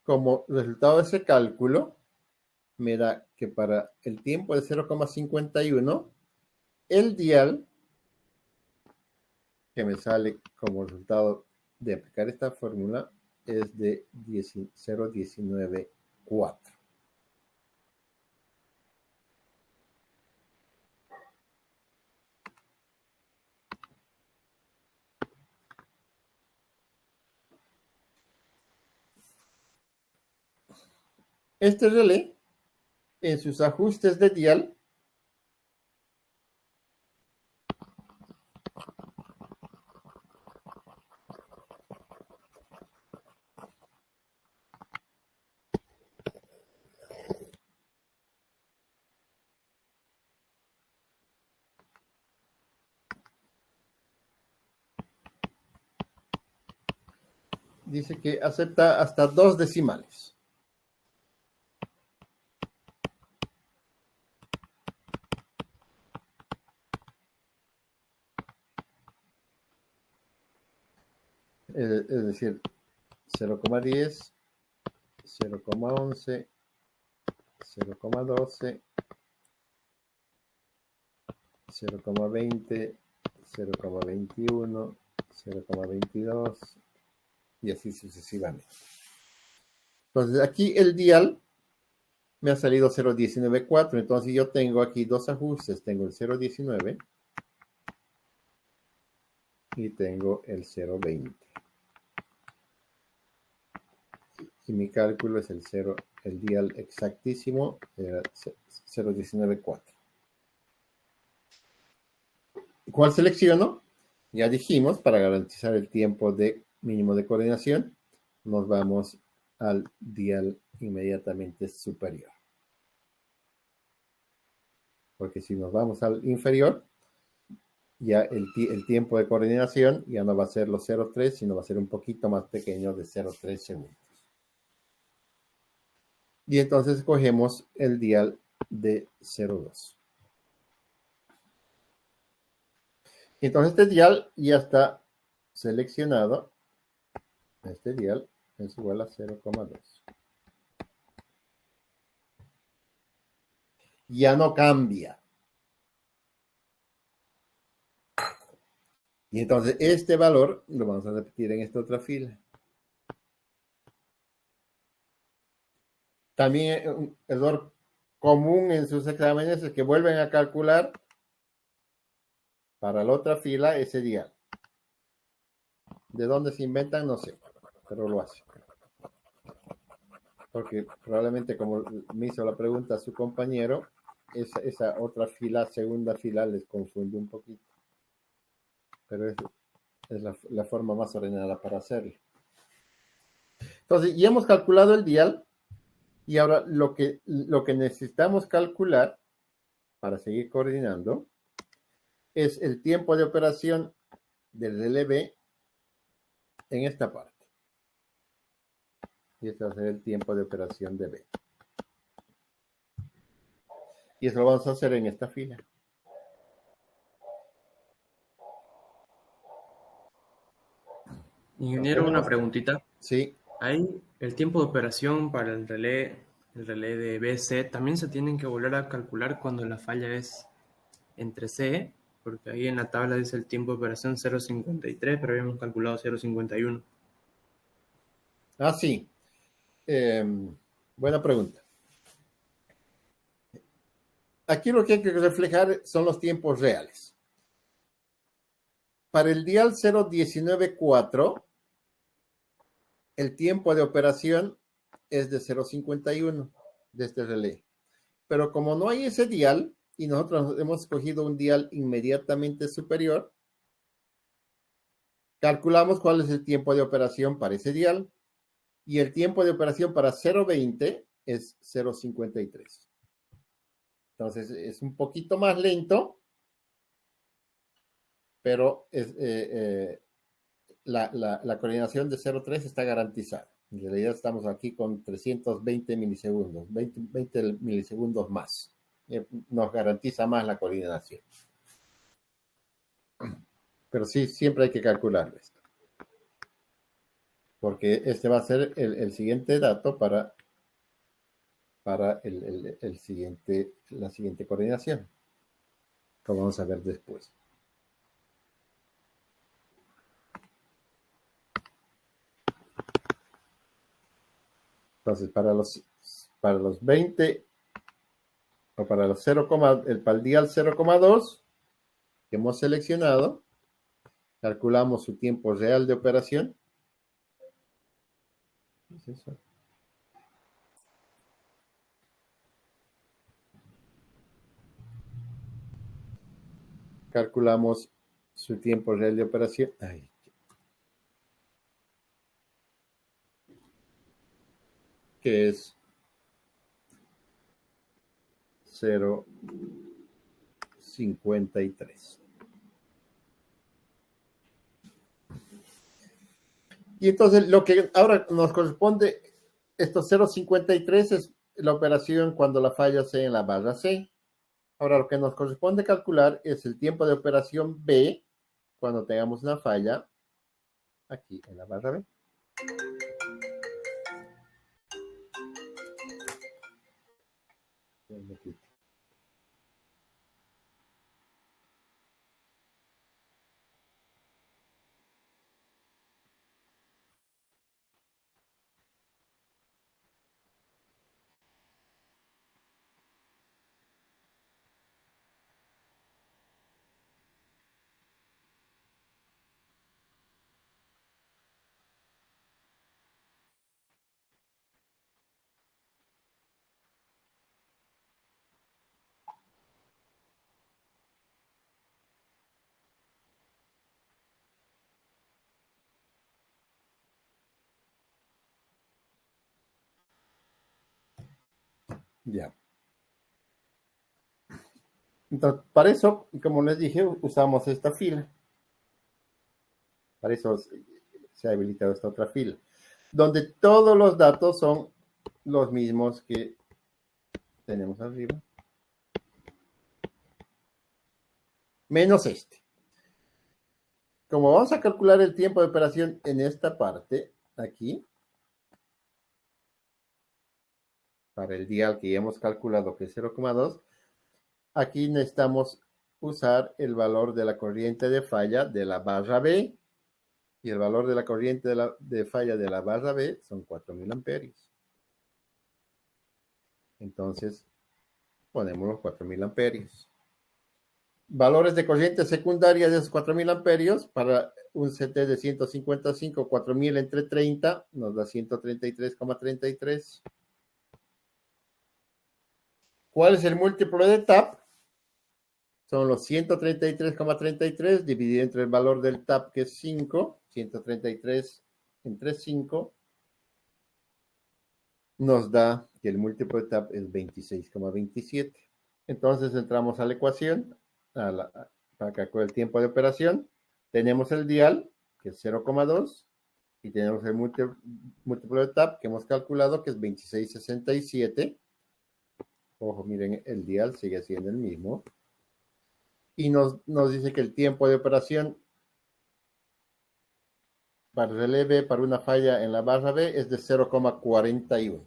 como resultado de ese cálculo, me da que para el tiempo de 0,51, el dial, que me sale como resultado de aplicar esta fórmula, es de 0,194. Este relé, en sus ajustes de dial, dice que acepta hasta 2 decimales. Es decir, 0,10, 0,11, 0,12, 0,20, 0,21, 0,22 y así sucesivamente. Entonces aquí el dial me ha salido 0,194, entonces yo tengo aquí dos ajustes, tengo el 0,19 y tengo el 0,20. Y mi cálculo es el dial exactísimo, 0,194. ¿Cuál selecciono? Ya dijimos, para garantizar el tiempo mínimo de coordinación, nos vamos al dial inmediatamente superior. porque si nos vamos al inferior, ya el tiempo de coordinación ya no va a ser los 0,3, sino va a ser un poquito más pequeño de 0,3 segundos. Y entonces cogemos el dial de 0,2. Entonces este dial ya está seleccionado. Este dial es igual a 0,2. Ya no cambia. Y entonces este valor lo vamos a repetir en esta otra fila. También un error común en sus exámenes es que vuelven a calcular para la otra fila ese dial. ¿De dónde se inventan? No sé, pero lo hacen. Porque probablemente como me hizo la pregunta a su compañero, esa otra fila, segunda fila, les confunde un poquito. Pero es la forma más ordenada para hacerlo. Entonces, ya hemos calculado el dial y ahora lo que necesitamos calcular para seguir coordinando es el tiempo de operación del relé B en esta parte. Y este va a ser el tiempo de operación de B. Y eso lo vamos a hacer en esta fila. Ingeniero, una preguntita. Sí. Ahí el tiempo de operación para el relé de BC, también se tienen que volver a calcular cuando la falla es entre C, porque ahí en la tabla dice el tiempo de operación 0,53, pero habíamos calculado 0,51. Ah, sí. Buena pregunta. Aquí lo que hay que reflejar son los tiempos reales. Para el dial 0194, el tiempo de operación es de 0,51 de este relé. Pero como no hay ese dial y nosotros hemos escogido un dial inmediatamente superior, calculamos cuál es el tiempo de operación para ese dial y el tiempo de operación para 0,20 es 0,53. Entonces es un poquito más lento, pero la coordinación de 0,3 está garantizada. En realidad estamos aquí con 320 milisegundos, 20 milisegundos más. Nos garantiza más la coordinación. Pero sí, siempre hay que calcularlo esto. Porque este va a ser el siguiente dato para la siguiente coordinación. Lo vamos a ver después. Entonces, para los 20 o para los 0, el paldial 0,2 que hemos seleccionado, calculamos su tiempo real de operación. ¿Qué es eso? Calculamos su tiempo real de operación. Ay, que es 0,53. Y entonces lo que ahora nos corresponde, estos 0,53 es la operación cuando la falla sea en la barra C. Ahora lo que nos corresponde calcular es el tiempo de operación B cuando tengamos una falla aquí en la barra B. Ya. Entonces, para eso, como les dije, usamos esta fila. Para eso se ha habilitado esta otra fila, donde todos los datos son los mismos que tenemos arriba, menos este. Como vamos a calcular el tiempo de operación en esta parte, aquí, para el dial que ya hemos calculado que es 0,2, aquí necesitamos usar el valor de la corriente de falla de la barra B, y el valor de la corriente de falla de la barra B son 4.000 amperios. Entonces, ponemos los 4.000 amperios. Valores de corriente secundaria de esos 4.000 amperios para un CT de 155, 4.000 entre 30, nos da 133,33. ¿Cuál es el múltiplo de TAP? Son los 133,33 dividido entre el valor del TAP, que es 5, 133 entre 5, nos da que el múltiplo de TAP es 26,27. Entonces entramos a la ecuación, para calcular el tiempo de operación. Tenemos el dial, que es 0,2, y tenemos el múltiplo de TAP, que hemos calculado, que es 26,67. Ojo, miren, el dial sigue siendo el mismo. Y nos dice que el tiempo de operación para relé B, para una falla en la barra B, es de 0,41.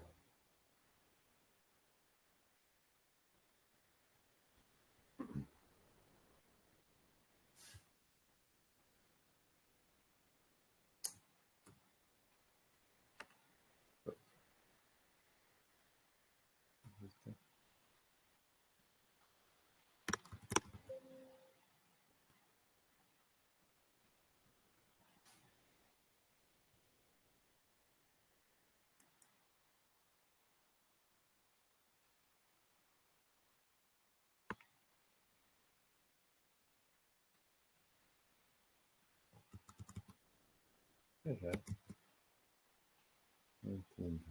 No entiendo.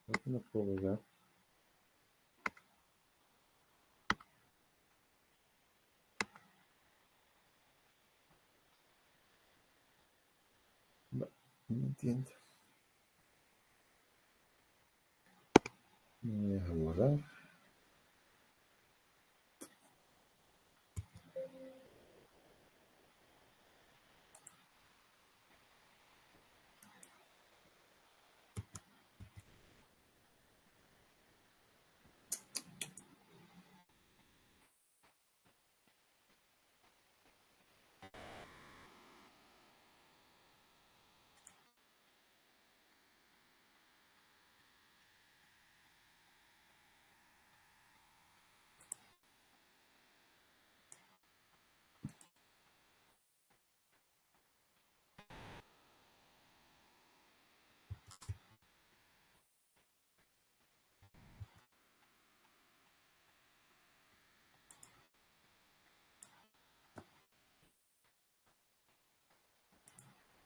¿Por qué no puedo ver? No entiendo. Me voy a borrar.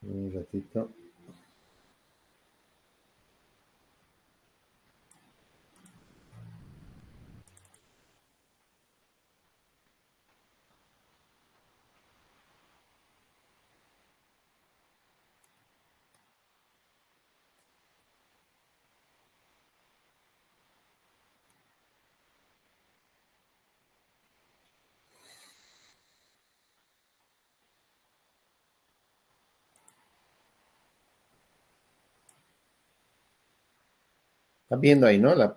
Un ratito. Están viendo ahí, ¿no? La,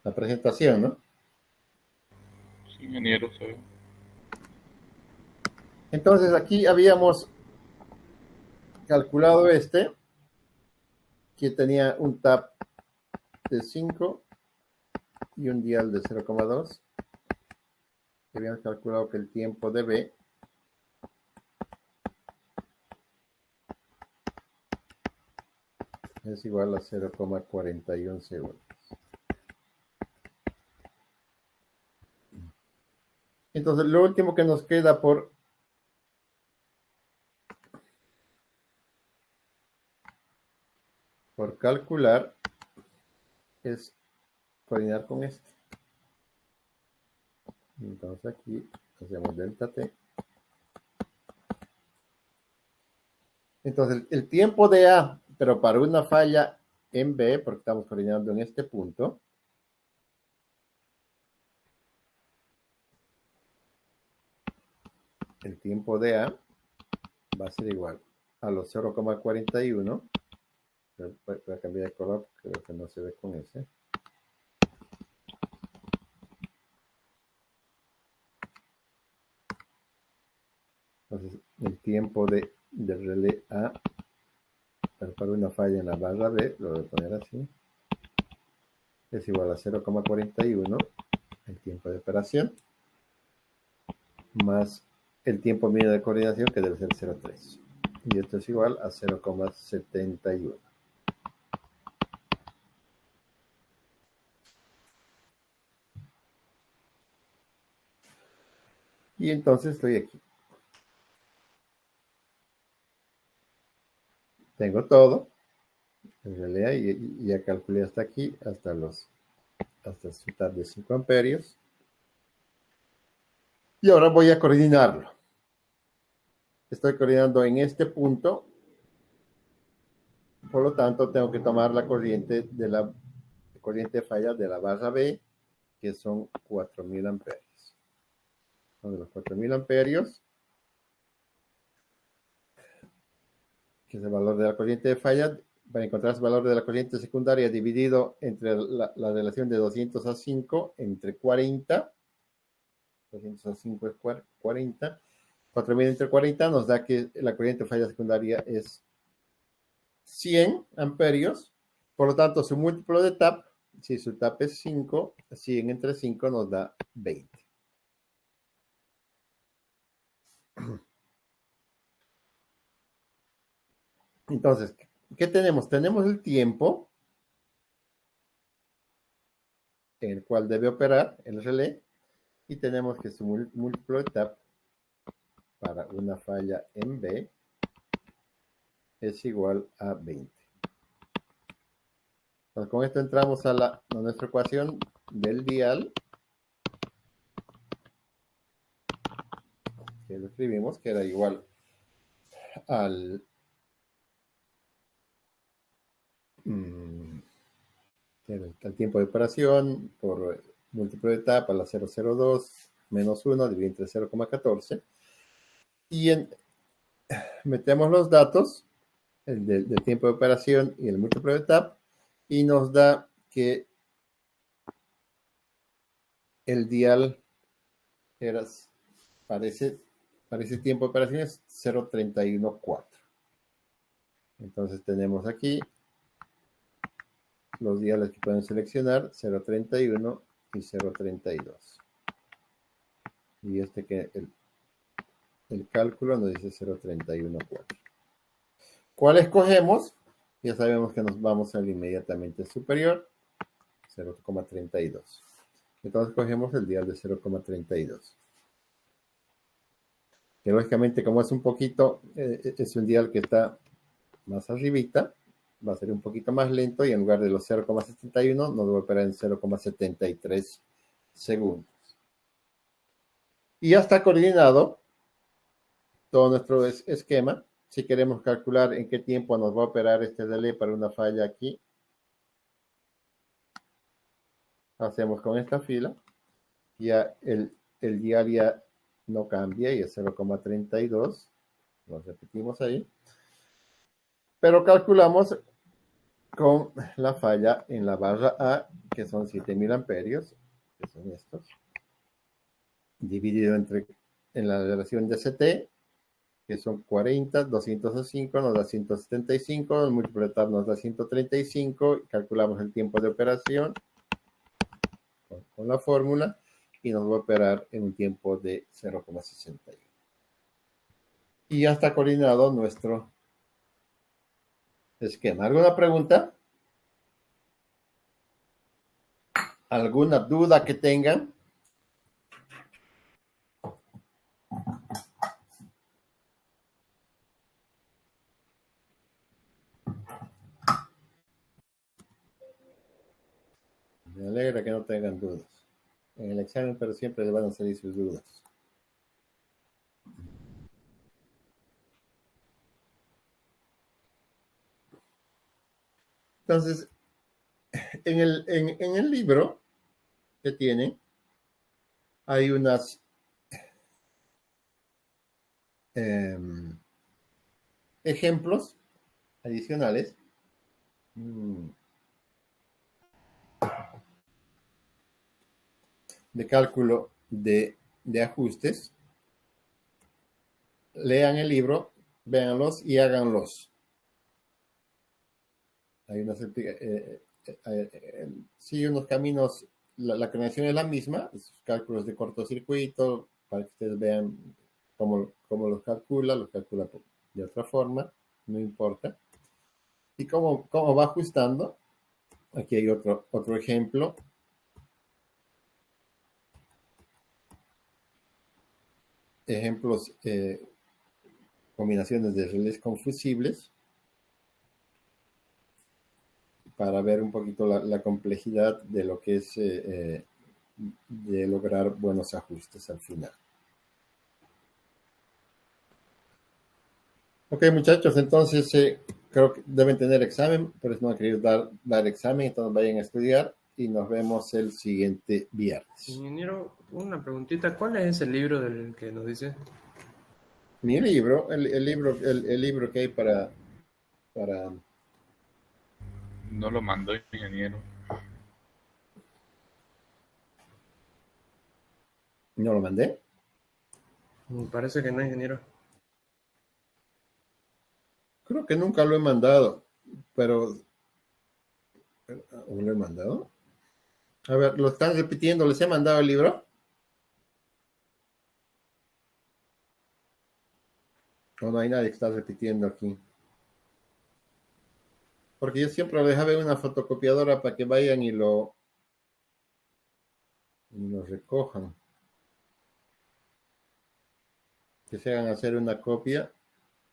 la presentación, ¿no? Sí, ingeniero, se ve. Entonces aquí habíamos calculado que tenía un TAP de 5 y un dial de 0,2. Habíamos calculado que el tiempo de B es igual a 0,41 segundos. Entonces, lo último que nos queda por calcular es coordinar con este. Entonces aquí hacemos delta T. Entonces el tiempo de A, pero para una falla en B, porque estamos coordinando en este punto, el tiempo de A va a ser igual a los 0,41. Voy a cambiar de color, creo que no se ve con ese. Entonces, el tiempo del relé A para una falla en la barra B, lo voy a poner así, es igual a 0,41, el tiempo de operación, más el tiempo mínimo de coordinación, que debe ser 0,3. Y esto es igual a 0,71. Y entonces estoy aquí. Tengo todo. En realidad ya calculé hasta aquí, hasta su tab de 5 amperios. Y ahora voy a coordinarlo. Estoy coordinando en este punto. Por lo tanto, tengo que tomar la corriente de falla de la barra B, que son 4.000 amperios. De los 4.000 amperios, que es el valor de la corriente de falla, para encontrar el valor de la corriente secundaria dividido entre la relación de 200 a 5 entre 40, 200 a 5 es 40, 4.000 entre 40 nos da que la corriente de falla secundaria es 100 amperios, por lo tanto su múltiplo de tap, si su tap es 5, 100 entre 5 nos da 20. Entonces, ¿qué tenemos? Tenemos el tiempo en el cual debe operar el relé y tenemos que su múltiplo de tap para una falla en B es igual a 20. Entonces, con esto entramos a nuestra ecuación del dial, que lo escribimos, que era igual al tiempo de operación por múltiplo de etapa, la 0,02 menos 1 dividido entre 0,14. Y metemos los datos del tiempo de operación y el múltiplo de etapa y nos da que el dial para ese tiempo de operación es 0,314. Entonces tenemos aquí los diales que pueden seleccionar, 0,31 y 0,32. Y que el cálculo nos dice 0,314. ¿Cuál escogemos? Ya sabemos que nos vamos al inmediatamente superior, 0,32. Entonces cogemos el dial de 0,32. Que lógicamente, como es un poquito, es un dial que está más arribita, va a ser un poquito más lento y en lugar de los 0,71 nos va a operar en 0,73 segundos. Y ya está coordinado todo nuestro esquema. Si queremos calcular en qué tiempo nos va a operar este relé para una falla aquí, hacemos con esta fila. Ya el dial ya no cambia y es 0,32. Lo repetimos ahí. Pero calculamos con la falla en la barra A, que son 7.000 amperios, que son estos, dividido en la relación de CT, que son 40, 205 nos da 175, el múltiplo de TAP nos da 135, calculamos el tiempo de operación, con la fórmula y nos va a operar en un tiempo de 0,61. Y ya está coordinado nuestro esquema. ¿Alguna pregunta? ¿Alguna duda que tengan? Me alegra que no tengan dudas. En el examen, pero siempre les van a salir sus dudas. Entonces, en el libro que tienen, hay unas ejemplos adicionales de cálculo de ajustes. Lean el libro, véanlos y háganlos. Hay sigue unos caminos, la conexión es la misma, esos cálculos de cortocircuito, para que ustedes vean cómo los calcula de otra forma, no importa. Y cómo va ajustando. Aquí hay otro ejemplo. Ejemplos, combinaciones de relés confusibles, para ver un poquito la complejidad de lo que es de lograr buenos ajustes al final. Ok, muchachos, entonces creo que deben tener examen, pero no han querido dar examen, entonces vayan a estudiar y nos vemos el siguiente viernes. Ingeniero, una preguntita. ¿Cuál es el libro del que nos dice? Mi libro, el libro que hay para... No lo mandó, ingeniero. ¿No lo mandé? Me parece que no, ingeniero. Creo que nunca lo he mandado, pero... ¿O lo he mandado? A ver, lo están repitiendo, ¿les he mandado el libro? No hay nadie que está repitiendo aquí. Porque yo siempre lo dejaba en una fotocopiadora para que vayan y lo recojan. Que se hagan hacer una copia,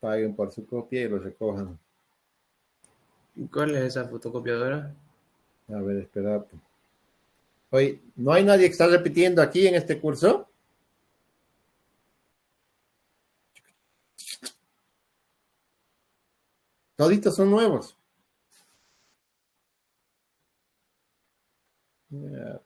paguen por su copia y lo recojan. ¿Cuál es esa fotocopiadora? A ver, espera. Oye, ¿no hay nadie que está repitiendo aquí en este curso? Toditos son nuevos. Yeah.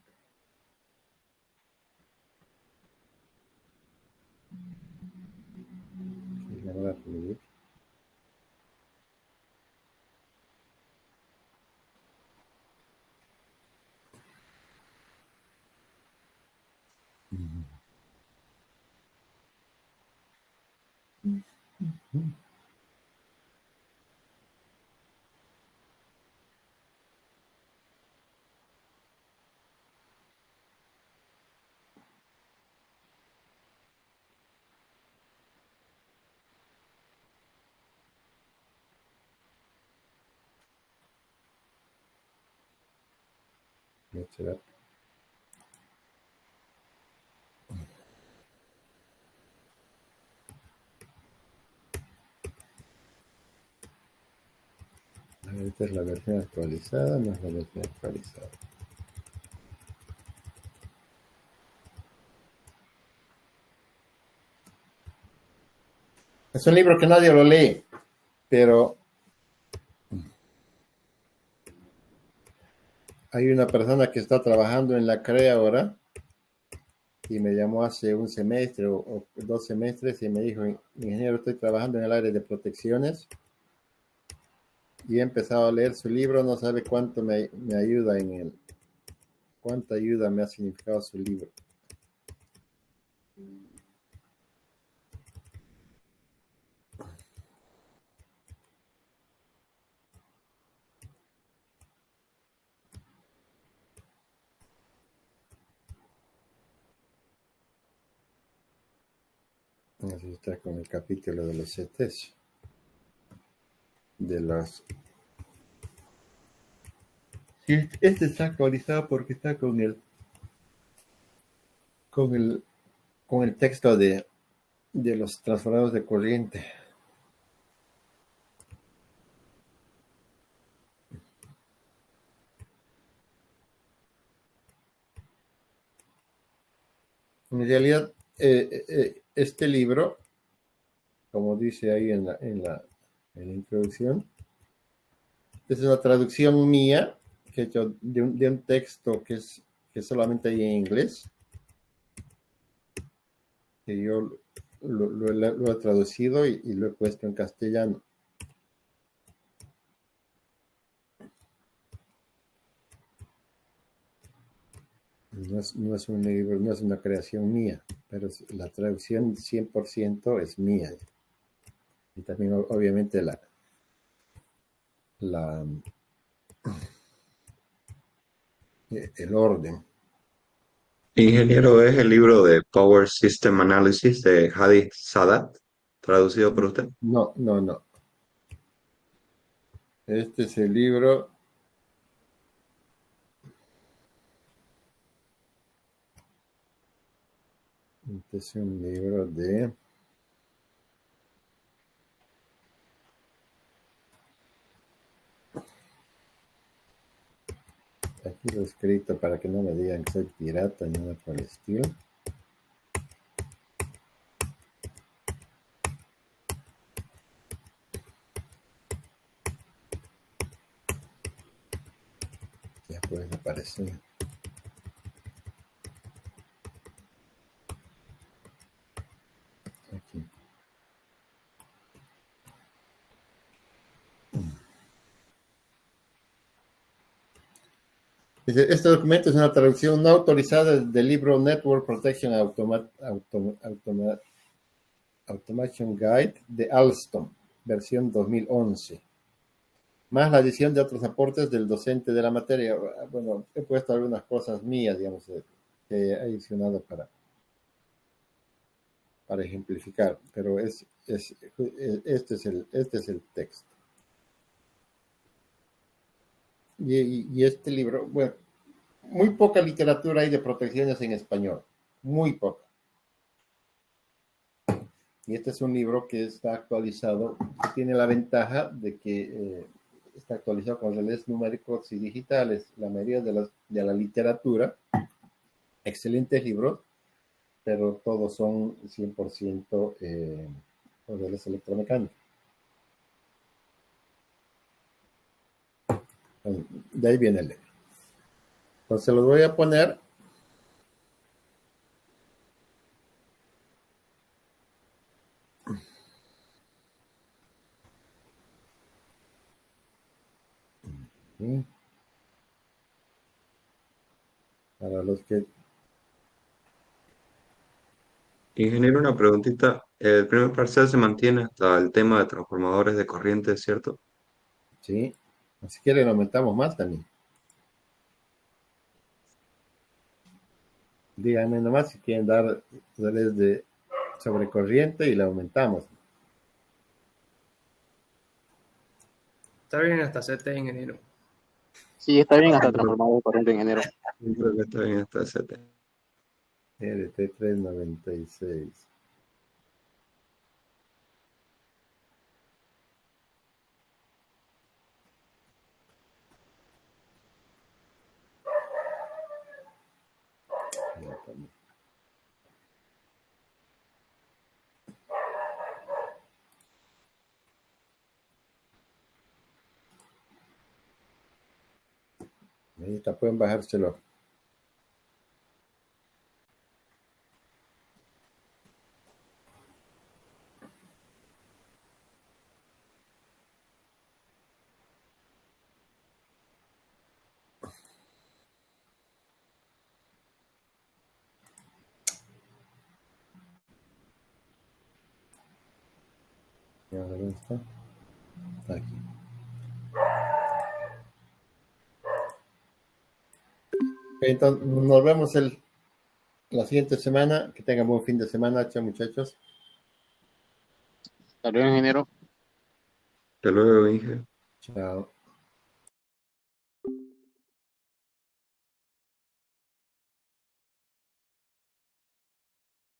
Esta es la versión actualizada, no es la versión actualizada. Es un libro que nadie lo lee, pero hay una persona que está trabajando en la CRE ahora y me llamó hace un semestre o 2 semestres y me dijo, ingeniero, estoy trabajando en el área de protecciones y he empezado a leer su libro, no sabe cuánto me ayuda en él, cuánta ayuda me ha significado su libro. Así está con el capítulo de los CTs. De las... Sí, este está actualizado porque está con con el, con el texto de los transformadores de corriente. En realidad, este libro, como dice ahí en la introducción, es una traducción mía que he hecho de un texto que solamente hay en inglés, que yo lo he traducido y lo he puesto en castellano. No es un libro, no es una creación mía, pero la traducción 100% es mía. Y también, obviamente, la, el orden. Ingeniero, es el libro de Power System Analysis de Hadi Sadat, traducido por usted. No, no, no. Este es el libro. Este es un libro de... Aquí lo he escrito para que no me digan que soy pirata ni nada por el estilo. Ya puede aparecer. Aquí. Dice, este documento es una traducción no autorizada del libro Network Protection Automation Guide de Alstom, versión 2011. Más la adición de otros aportes del docente de la materia. Bueno, he puesto algunas cosas mías, digamos, que he adicionado para ejemplificar, pero este es el texto. Y este libro, bueno, muy poca literatura hay de protecciones en español, muy poca. Y este es un libro que está actualizado, que tiene la ventaja de que está actualizado con relés numéricos y digitales. La mayoría de la literatura, excelentes libros, pero todos son 100% relés electromecánicos. De ahí viene el libro. Entonces los voy a poner. ¿Sí? Para los que... Ingeniero, una preguntita. El primer parcial se mantiene hasta el tema de transformadores de corriente, ¿cierto? Sí, si quieren aumentamos más también. Díganme nomás si quieren dar relés de sobrecorriente y le aumentamos. Está bien hasta CT, ingeniero. Sí, está bien hasta transformador de corriente, ingeniero. Yo creo que está bien hasta ese tema. LT396. Ahí está, pueden bajárselo. ¿Y ahora dónde está? Está aquí. Ok, entonces, nos vemos la siguiente semana. Que tengan buen fin de semana, chao muchachos. Hasta luego, ingeniero. Hasta luego, Inge. Chao.